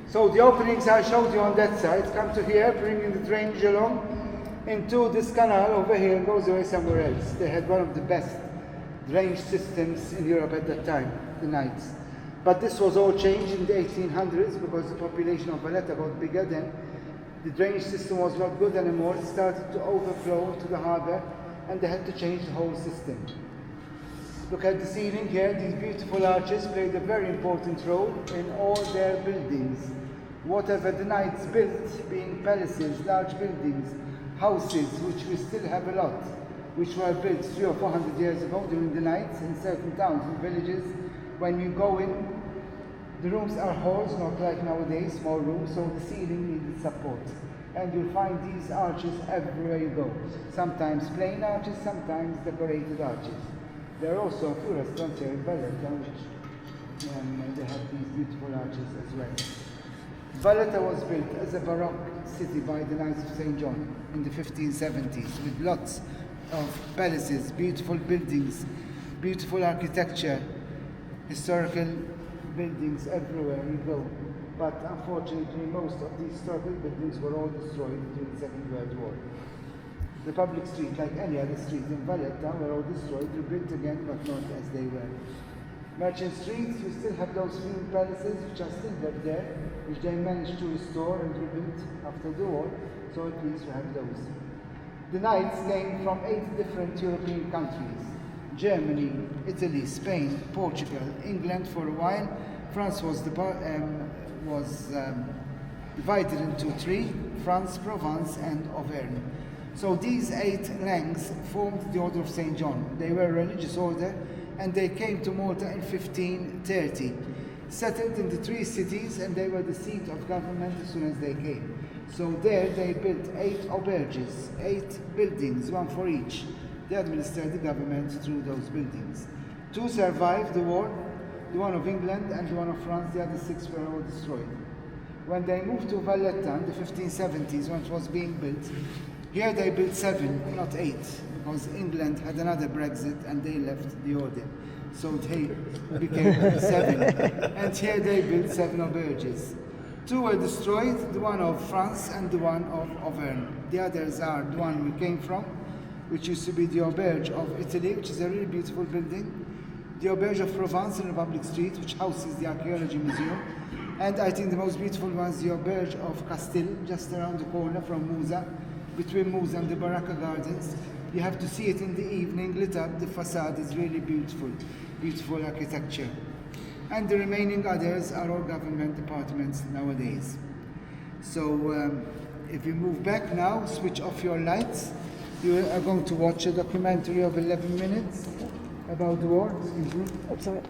So the openings I showed you on that side come to here, bringing the drainage along into this canal over here and goes away somewhere else. They had one of the best drainage systems in Europe at that time, the Knights. But this was all changed in the 1800s because the population of Valetta got bigger then. The drainage system was not good anymore. It started to overflow to the harbour and they had to change the whole system. Look at the ceiling here. These beautiful arches played a very important role in all their buildings. Whatever the Knights built, being palaces, large buildings, houses, which we still have a lot, which were built 300 or 400 years ago during the Knights in certain towns and villages. When you go in, the rooms are halls, not like nowadays, small rooms, so the ceiling needed support. And you'll find these arches everywhere you go. Sometimes plain arches, sometimes decorated arches. There are also a few restaurants here in Valetta which they have these beautiful arches as well. Valetta was built as a Baroque city by the Knights of St. John in the 1570s with lots of palaces, beautiful buildings, beautiful architecture, historical buildings everywhere you go. But unfortunately most of these historical buildings were all destroyed during the Second World War. The public street, like any other street in Valetta, were all destroyed, rebuilt again, but not as they were. Merchant streets, you still have those few palaces which are still there, which they managed to restore and rebuild after the war, so at least we have those. The Knights came from 8 different European countries: Germany, Italy, Spain, Portugal, England for a while. France was divided into 3, France, Provence and Auvergne. So these 8 ranks formed the Order of St. John. They were a religious order and they came to Malta in 1530, settled in the 3 cities, and they were the seat of government as soon as they came. So there they built 8 auberges, 8 buildings, one for each. They administered the government through those buildings. 2 survived the war, the one of England and the one of France. The other 6 were all destroyed. When they moved to Valetta in the 1570s, when it was being built, here they built 7, not 8, because England had another Brexit and they left the order. So they became 7. And here they built 7 auberges. 2 were destroyed, the one of France and the one of Auvergne. The others are the one we came from, which used to be the Auberge of Italy, which is a really beautiful building. The Auberge of Provence in Republic Street, which houses the Archaeology Museum. And I think the most beautiful one is the Auberge of Castile, just around the corner from Musa, between Musa and the Baracca Gardens. You have to see it in the evening, lit up. The facade is really beautiful, beautiful architecture. And the remaining others are all government departments nowadays. So if you move back now, switch off your lights. You are going to watch a documentary of 11 minutes about the war. Excuse me. Oh, sorry.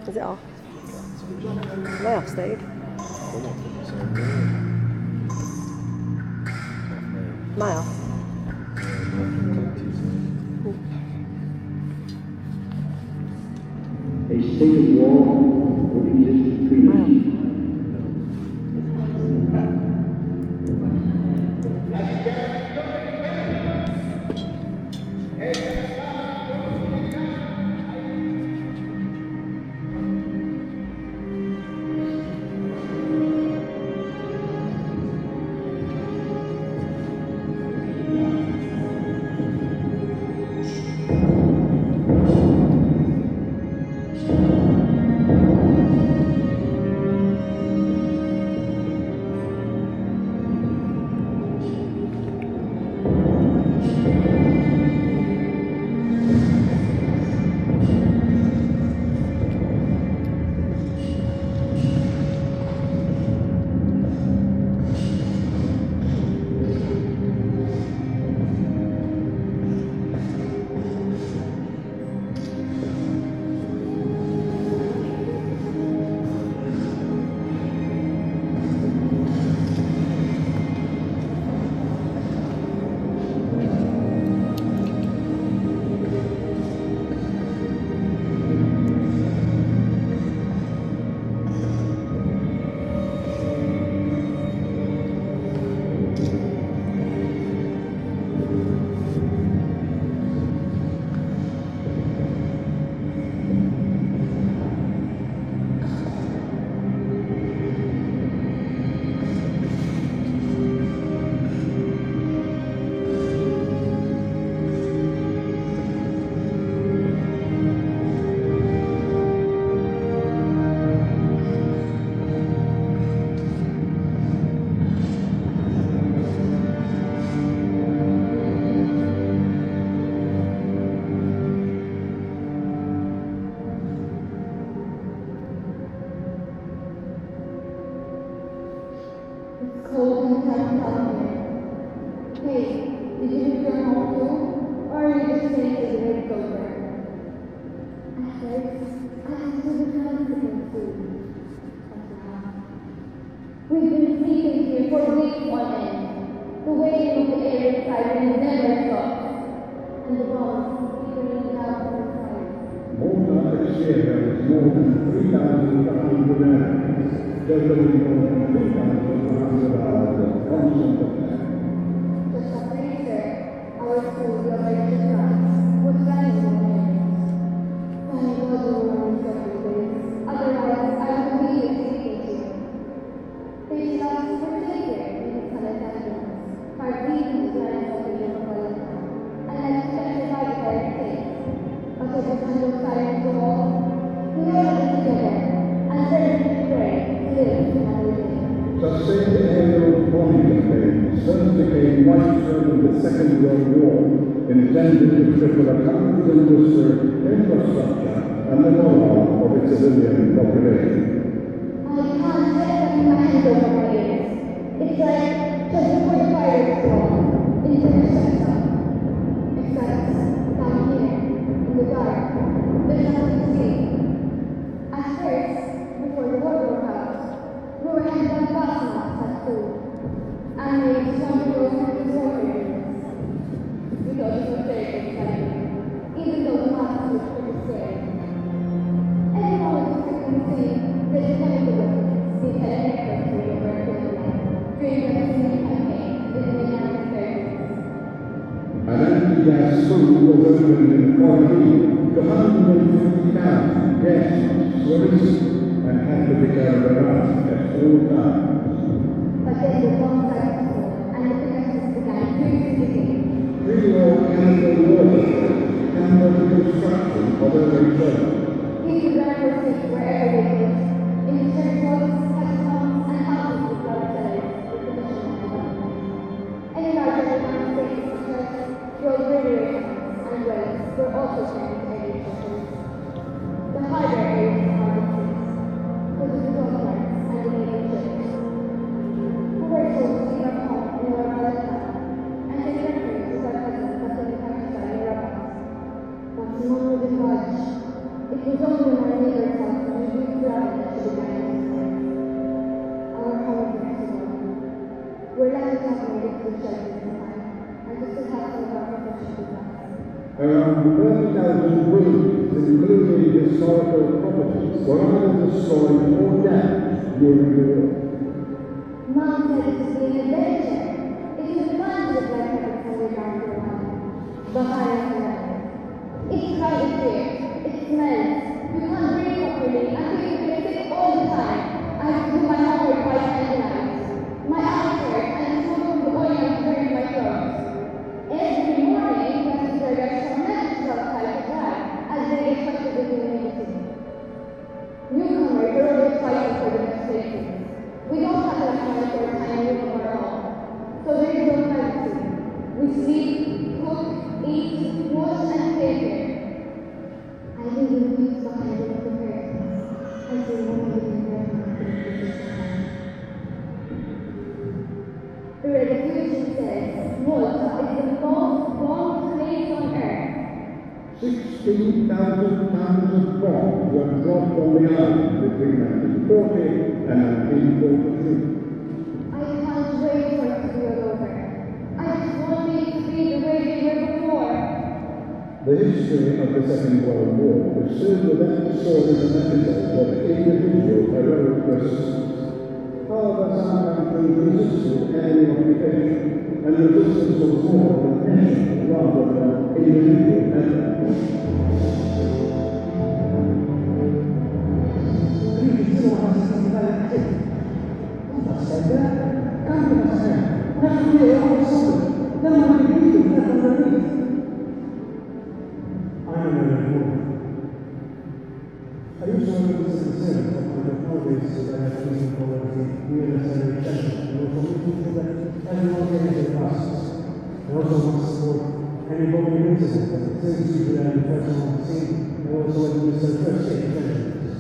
Is it off? Am I off, Steve? Am I off? A state of war would exist between us. It's cold and tough out here. Hey, did you return home too? Or are you just staying for the red coat? At first, I had to return to the food. But now, we've been sleeping here for weeks on end. The waiting of the air inside me never stops. And the bombs keep raining down from the skies. Malta Exterior is more than 3,500 Americans, developing more than 3,500 hours of constant attack. Just after Easter, our school celebrated France was running on air. Thank God we were on several days. Otherwise, I would be sleeping here. These lights were taken in the sanitariums, carving the lines of the river Valetta, and unexpected library things. But every time those sirens go off, we all get together and learn to pray, live another day. Sustained aerial bombing campaigns first became widespread in the Second World War, intended to cripple a country's infrastructure and the morale of its civilian population. I can't get my hands over my ears. It's like just before the fire explodes into the center. Except down here, in the dark, there's nothing to see. At first, before the war broke out, we were handed out gas masks at school, and we jumped through the water units. We thought it was very exciting, even though the masks were pretty scary. Everyone was expecting to see the chemical weapons being at an airport during the during the vaccine campaign in the 1930s. An anti-gas school was opened in Cordoba. The 150,000 gas masks were released and had to be carried around at all times. But then the bomb started to fall, and the pickaxes began freezing. Pre-war chemical warfare and the construction of a return. People ran for safety wherever they could, in churches, catacombs, and houses with blood cellars with the mission of God. Any larger urban spaces such as road radiations and wells were also turned into area shelters. The harder areas of harbor streets, such as the dockyards and the naval ships. We were told to leave our home in our Valetta and take refuge with our cousins up in the countryside near Rabat. But none would budge. It was only when our neighbors house we used gravel that she began to stay. Our home is next door. We're lucky to have made it to the shelters in time, and to still have some of our professions with us. Around 30,000 buildings, including historical were either destroyed or damaged during the war. Mom said it would be an adventure. It was fun to live like rabbits and live out for a while. But I don't know. It's crowded here. It smells. You can't breathe properly. I'm feeling sick all the time. I have to do my homework by candlelight. My eyes hurt and the smoke from the oil is burning my clothes. Every morning, we have to drag our matches outside to dry, as they expected to do anything. Newcomers are always fighting for the best places. We don't have enough money for a tiny room of our own, so there is no privacy. We sleep, cook, eat, wash, and stay here. I leave the weeks behind with the curtains. I say one of the The resolution says Malta is the most bombed place on earth. 16,000 tons of bombs were dropped on the island between 1940 and 1943. I can't wait for it to be all over. I just want things to be the way they were before. The history of the Second World War is filled with stories and episodes of individual heroic resistance. However, some countries resisted alien occupation, and resistance was more of a national rather than individual effort. I used to work with the citizens of the holidays that I had chosen for the military session. And also making sure that everyone gets their classes. I also want to support any bombing incident that since usually I'm the first one on the scene, and also administer first aid measures.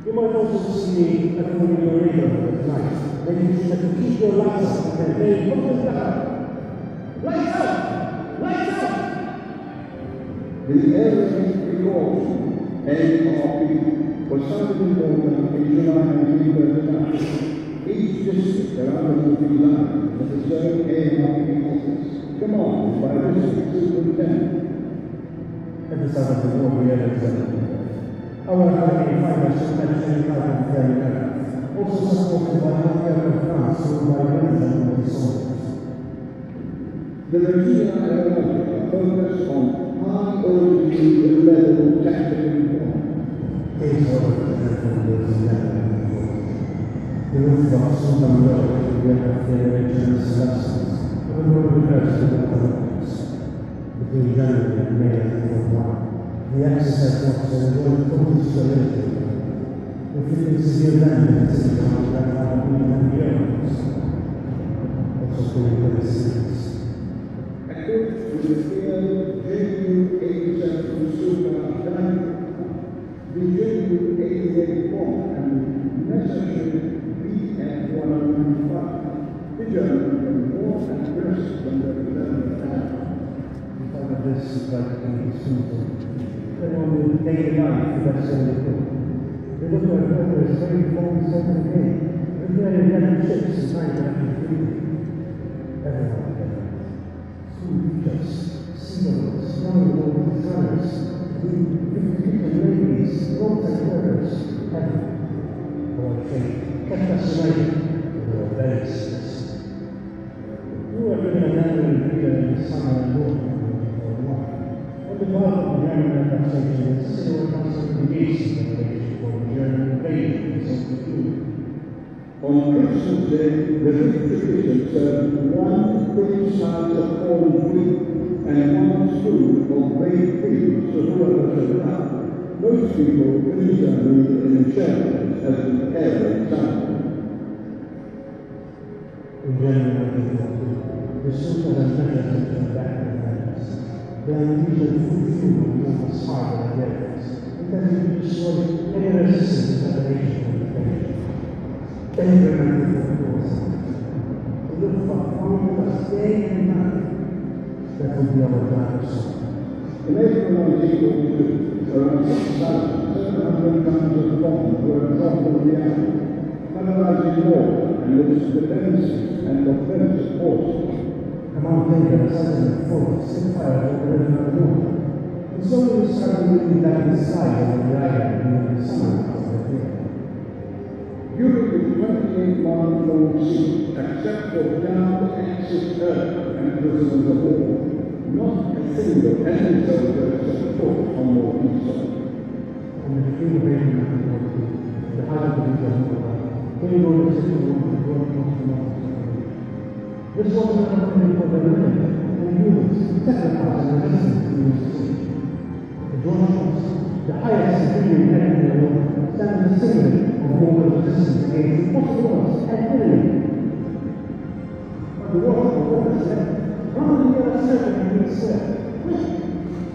You might also see me at one of your neighborhood at night, making sure that you keep your lights up and they put them down. Lights up! Lights up! The area precaution ARP was founded in Malta in July 1939. Each district around the Maltese line has its own ARP office, commanded by a district superintendent. At the start of the war, we had our Hurricane fighters sometimes came out of the area, also supported by healthcare of France through by Valetta and the soldiers. The Regina Aeronautica focused on high-altitude level tactical deployment. Case order to the Luftwaffe soon unloaded to the end of their entrance lessons, and the road reversed to the Netherlands. Between January and May 1941, the exercise forces enjoyed total stability, inflicting severe damage to the town that had been many years, also killing many civilians. Equipped with the JU-87 Super Dive, the JU-88 bomb and necessary BF-105, the Germans were more aggressive than the Rebellion attack. We thought that this is like an simple. Everyone will take it out if that's all they could. They look like others very 47 days. They're very 11 ships in 1953. Everyone did. School teachers, seagoers, young old runners, Victorian ladies, roadside workers, everyone. Our faith kept us united. We were very serious. We were living a memory here in the summer and autumn. On the part of the German annexation, the city was constantly engaged in preparation for the German invasion of Soviet Union. On Christmas Day, the distribution served one quick slice of corned wheat and one spoon of baked beans to whoever showed up. Most people finished their meal in shelters as the air sounded. In January 1942, the Sultan and Measures turned back to the Netherlands. They unleashed a full fury on the Sparta and Airways, intending to destroy any resistance to separation from the nation. Every night before the war started, the Luftwaffe found us day and night. That would be our dark side. In April 1942, around 6,700 tons of bombs were dropped on the island, paralyzing water and its defensive and offensive forces. A month later, the Southern Force set fire to the river of the north. The slowly started moving down the side of the island during the summer. one floor seat, except for down exit earth and prisoners of war. Not a single enemy soldier set foot on North soil. On the free invasion of the North, the height of the government, came on the city of the North. This was an opportunity for the men and humans, sacrificing and resistance to the city. The Georgians, the highest civilian head in the world, stand as a symbol of war resistance against impossible odds and tyranny. But the war was said, rather than the other circle and being said, wait,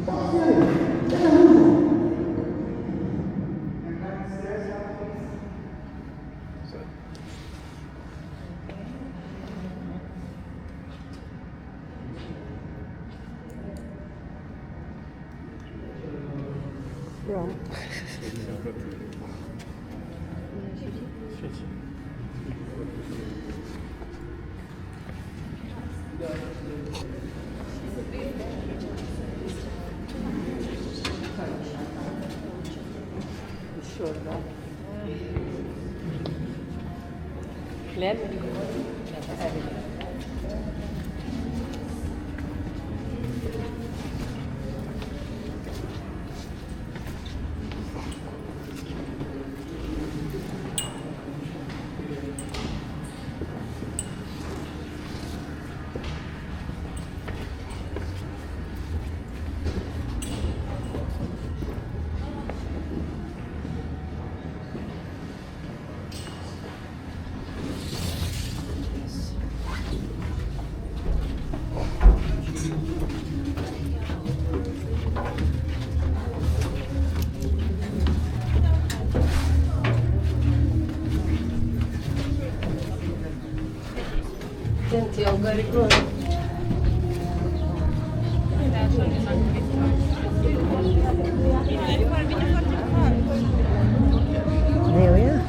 stop staring, let them move on. And downstairs, now, please. Wrong. Sure of that. Glenn? Senti, ho carico. There we are.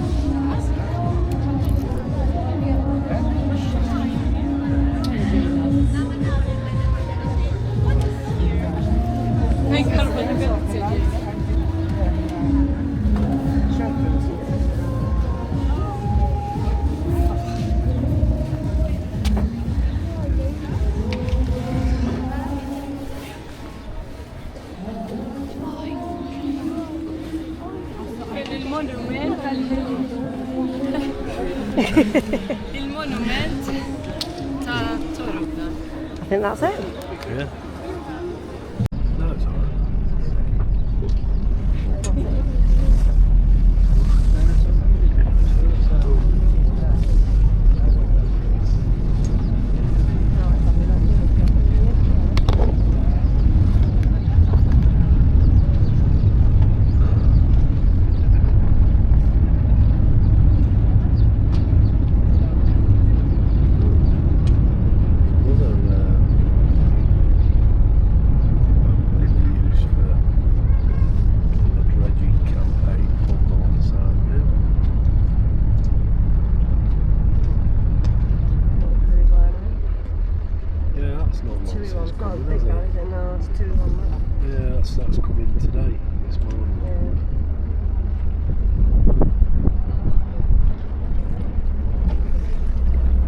Il monument ta' Torobna. I think that's it. Yeah. No, it's alright. That's coming today, this morning.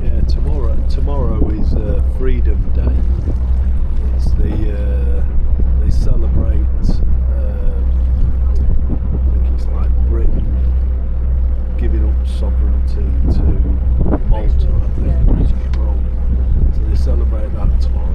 Yeah, tomorrow is Freedom Day. It's they celebrate, I think it's like Britain giving up sovereignty to Malta, I think, British rule. So they celebrate that tomorrow.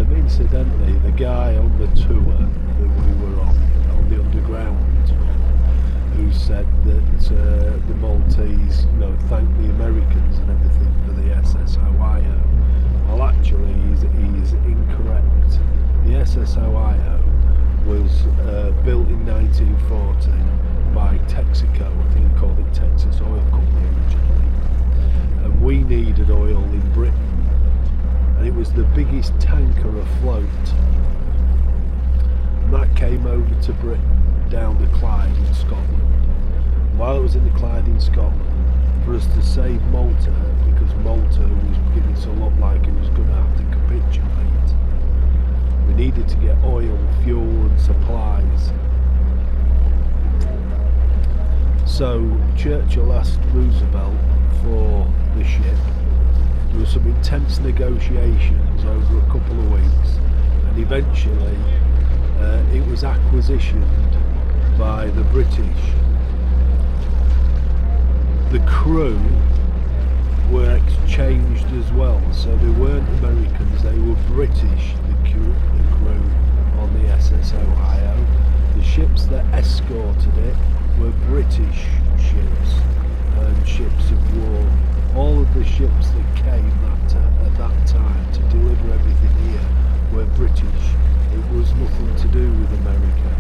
Incidentally, the guy on the tour that we were on the underground, who said that the Maltese, thanked the Americans and everything for the SS Ohio. Well, actually, he's incorrect. The SS Ohio was built in 1940 by Texaco. I think he called it Texas Oil Company originally, and we needed oil in Britain. And it was the biggest tanker afloat, and that came over to Britain down the Clyde in Scotland. While it was in the Clyde in Scotland, for us to save Malta, because Malta was beginning to look like it was going to have to capitulate, we needed to get oil, fuel and supplies. So Churchill asked Roosevelt for the ship. There were some intense negotiations over a couple of weeks, and eventually it was acquisitioned by the British. The crew were exchanged as well, so they weren't Americans, they were British, the crew on the SS Ohio. The ships that escorted it were British ships and ships of war. All of the ships that came at that time to deliver everything here were British. It was nothing to do with America.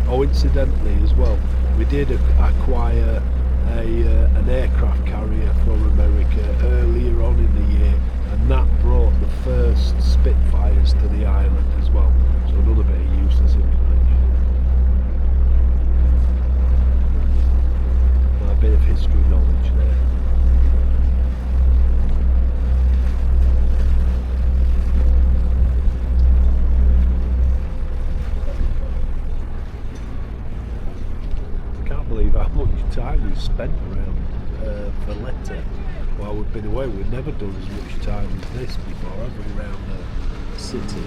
Oh, incidentally as well, we did acquire an aircraft carrier from America earlier on in the year, and that brought the first Spitfires to the island as well. So another bit of useless information. A bit of history knowledge there. I can't believe how much time we've spent around Valetta while we've been away. We've never done as much time as this before, have we, around the city?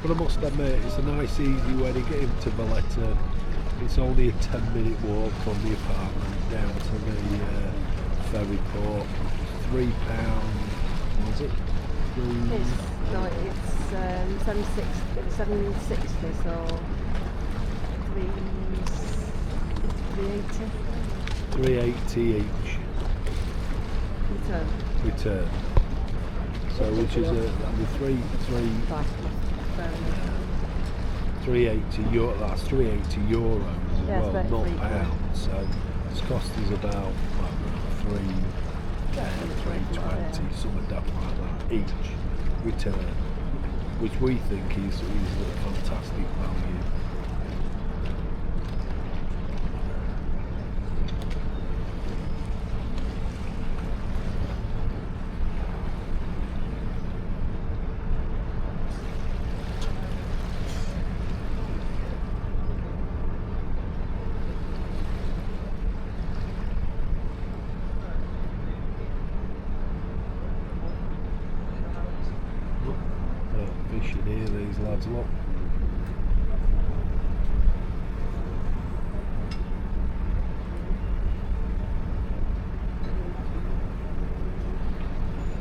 But I must admit, it's a nice easy way to get into Valetta. It's only a 10-minute walk from the apartment down to the ferry port. £3, was it? It's 760, so 380. £3.80 each. Return. So which is €380. That's €380 as well, not pounds. So it's cost us about £3.20, something like that each return, which we think is a fantastic value. Fishing here, these lads, look.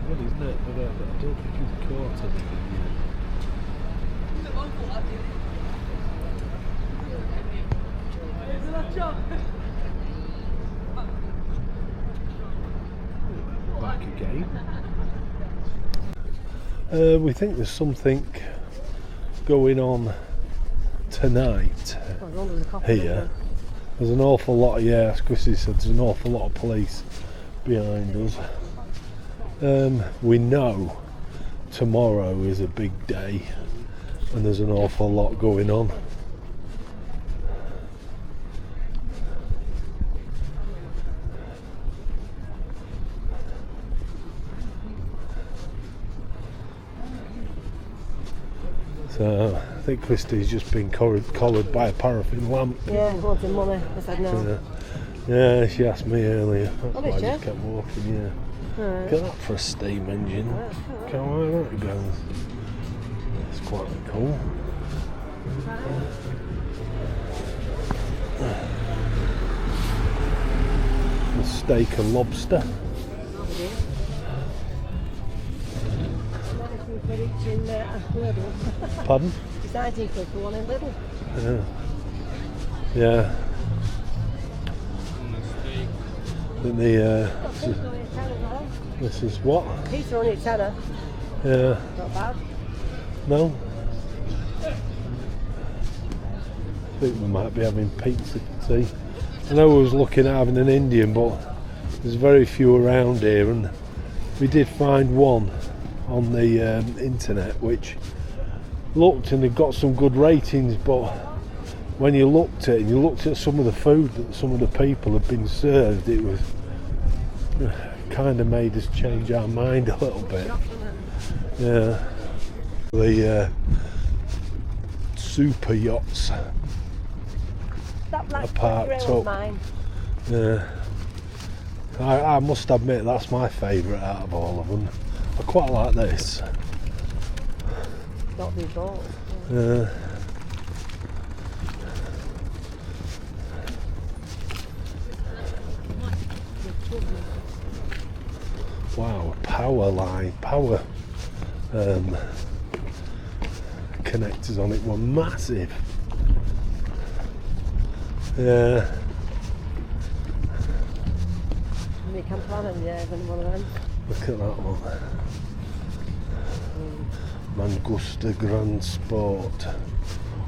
Good, isn't it? But I don't think he's caught anything yet. Back again. We think there's something going on tonight here. There's an awful lot of, as Chrissy said, there's an awful lot of police behind us. We know tomorrow is a big day and there's an awful lot going on. So I think Christy's just been collared by a paraffin lamp. Yeah, wanting money. I said no. Yeah, she asked me earlier. That's why I just kept walking, Look at that for a steam engine. Look how high that goes. It's quite cool. A steak and lobster. Pardon? It's 19 quid for one in Lidl. Yeah. I think This is what? Pizza only a tenner. Yeah. Not bad. No? I think we might be having pizza for tea. I know we was looking at having an Indian, but there's very few around here, and we did find one on the internet which looked and it got some good ratings, but when you looked at it and you looked at some of the food that some of the people had been served, it was kind of made us change our mind a little bit. Yeah. The super yachts That black are parked up. mine. Yeah. I must admit that's my favourite out of all of them. I quite like this. Not these boats. Yeah. Wow, power line, power connectors on it were massive. Yeah. You can plan them, yeah, than one of them. Look at that one. Mangusta Grand Sport.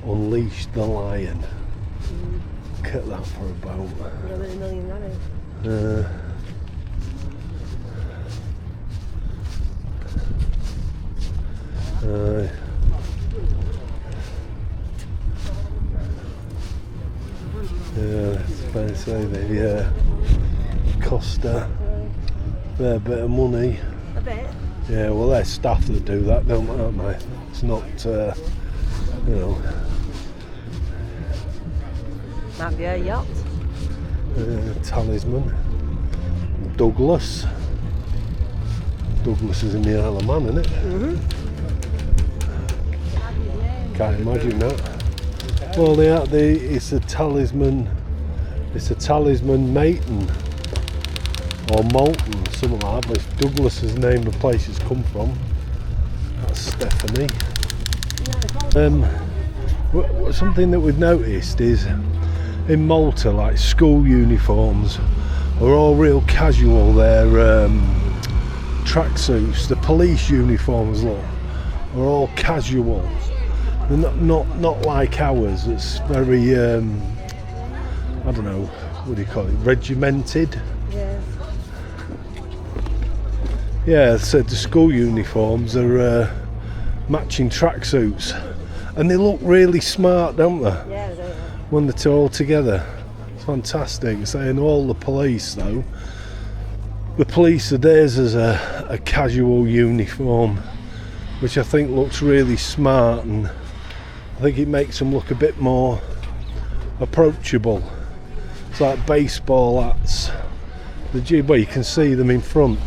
Unleash the Lion. Look at that for a boat. Another $1 million, that is. Yeah, it's fair to say the Costa, they're a bit of money. A bit. Yeah, well, there's staff that do that, aren't they? It's not, you know. Might be a yacht. Talisman. Douglas. Douglas is in the Isle of Man, isn't it? Can't imagine that. Well, it's a Talisman. It's a Talisman Maton or Molten, something like that. But it's Douglas's name the place it's come from. That's Stephanie. Something that we've noticed is in Malta, like school uniforms are all real casual. They're tracksuits. The police uniforms are all casual. They're not like ours. It's very I don't know, what do you call it? Regimented. Yeah. Yeah. So the school uniforms are matching tracksuits, and they look really smart, don't they? Yeah, they do. When they're all together. It's fantastic. Saying all the police though, the police are theirs as a casual uniform, which I think looks really smart, and I think it makes them look a bit more approachable. It's like baseball hats. Well, you can see them in front.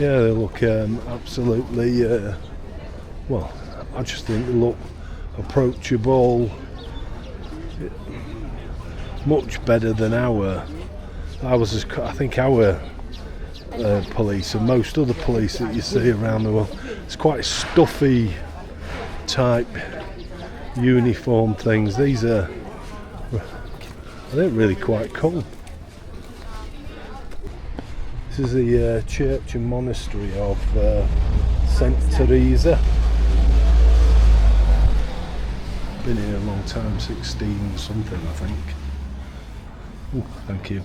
Yeah, they look absolutely well, I just think they look approachable, much better than I think our police and most other police that you see around the world, it's quite stuffy type uniform things. These are, I think, really quite cool. This is the church and monastery of St. Teresa. Been here a long time, 16 something I think. Ooh, thank you.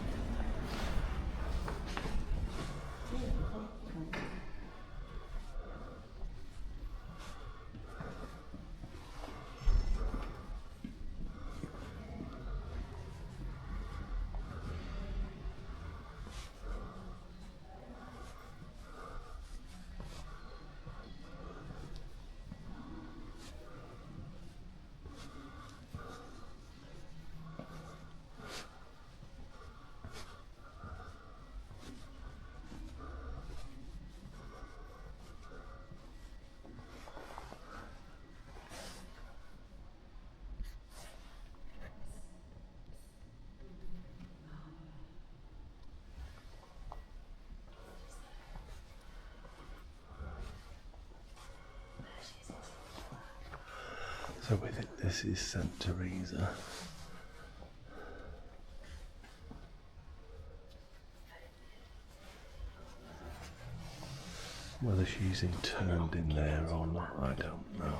So we think this is St. Teresa. Whether she's interned in there or not, I don't know.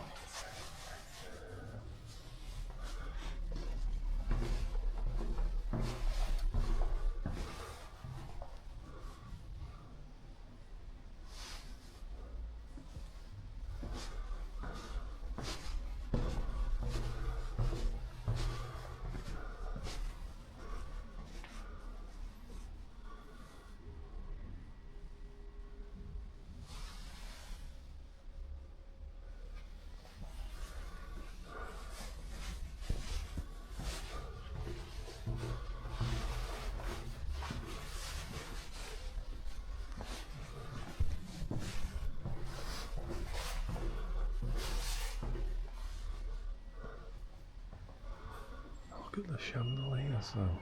Look at the chandeliers though.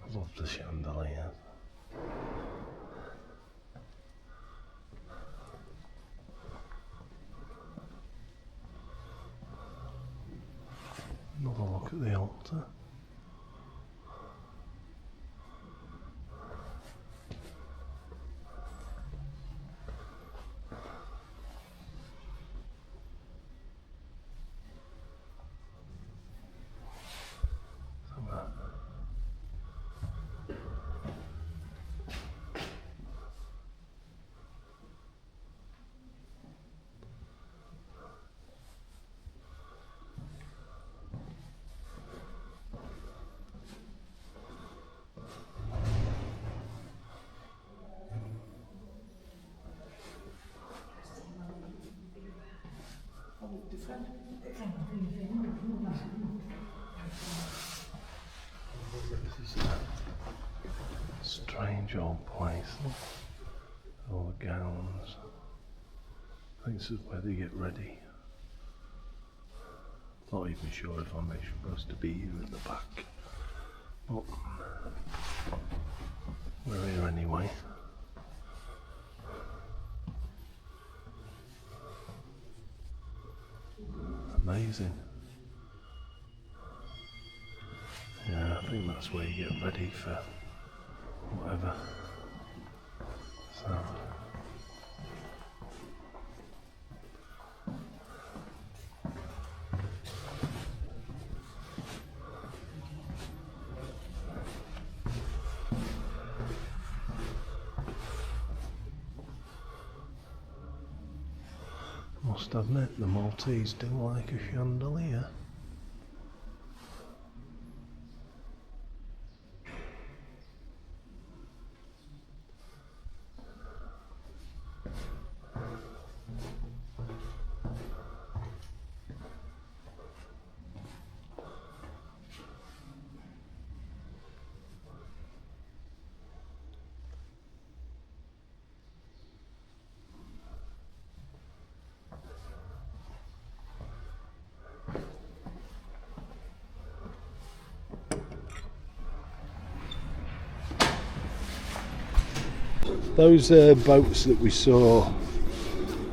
I love the chandeliers. Another look at the altar. This is a strange old place. Look. All the gowns. I think this is where they get ready. Not even sure if I'm supposed to be here at the back. But we're here anyway. Amazing. Yeah, I think that's where you get ready for whatever. So must admit, the Maltese do like a chandelier. Those boats that we saw,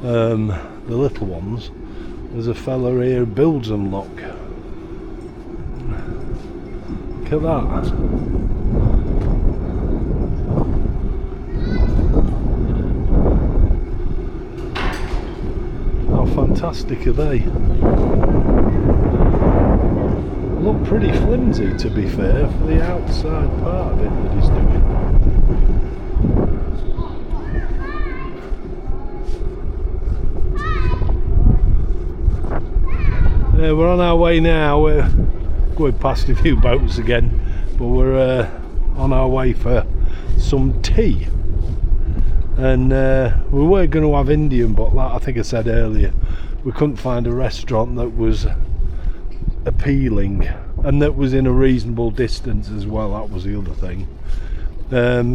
the little ones, there's a fella here who builds them, look. Look at that. How fantastic are they? Look pretty flimsy, to be fair, for the outside part of it that he's doing. We're on our way now. We're going past a few boats again, but we're on our way for some tea. And we were going to have Indian, but like I think I said earlier, we couldn't find a restaurant that was appealing and that was in a reasonable distance as well. That was the other thing.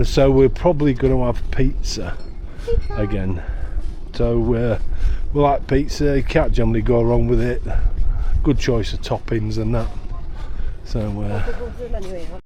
So we're probably going to have pizza again. So we like pizza, you can't generally go wrong with it. Good choice of toppings and that. So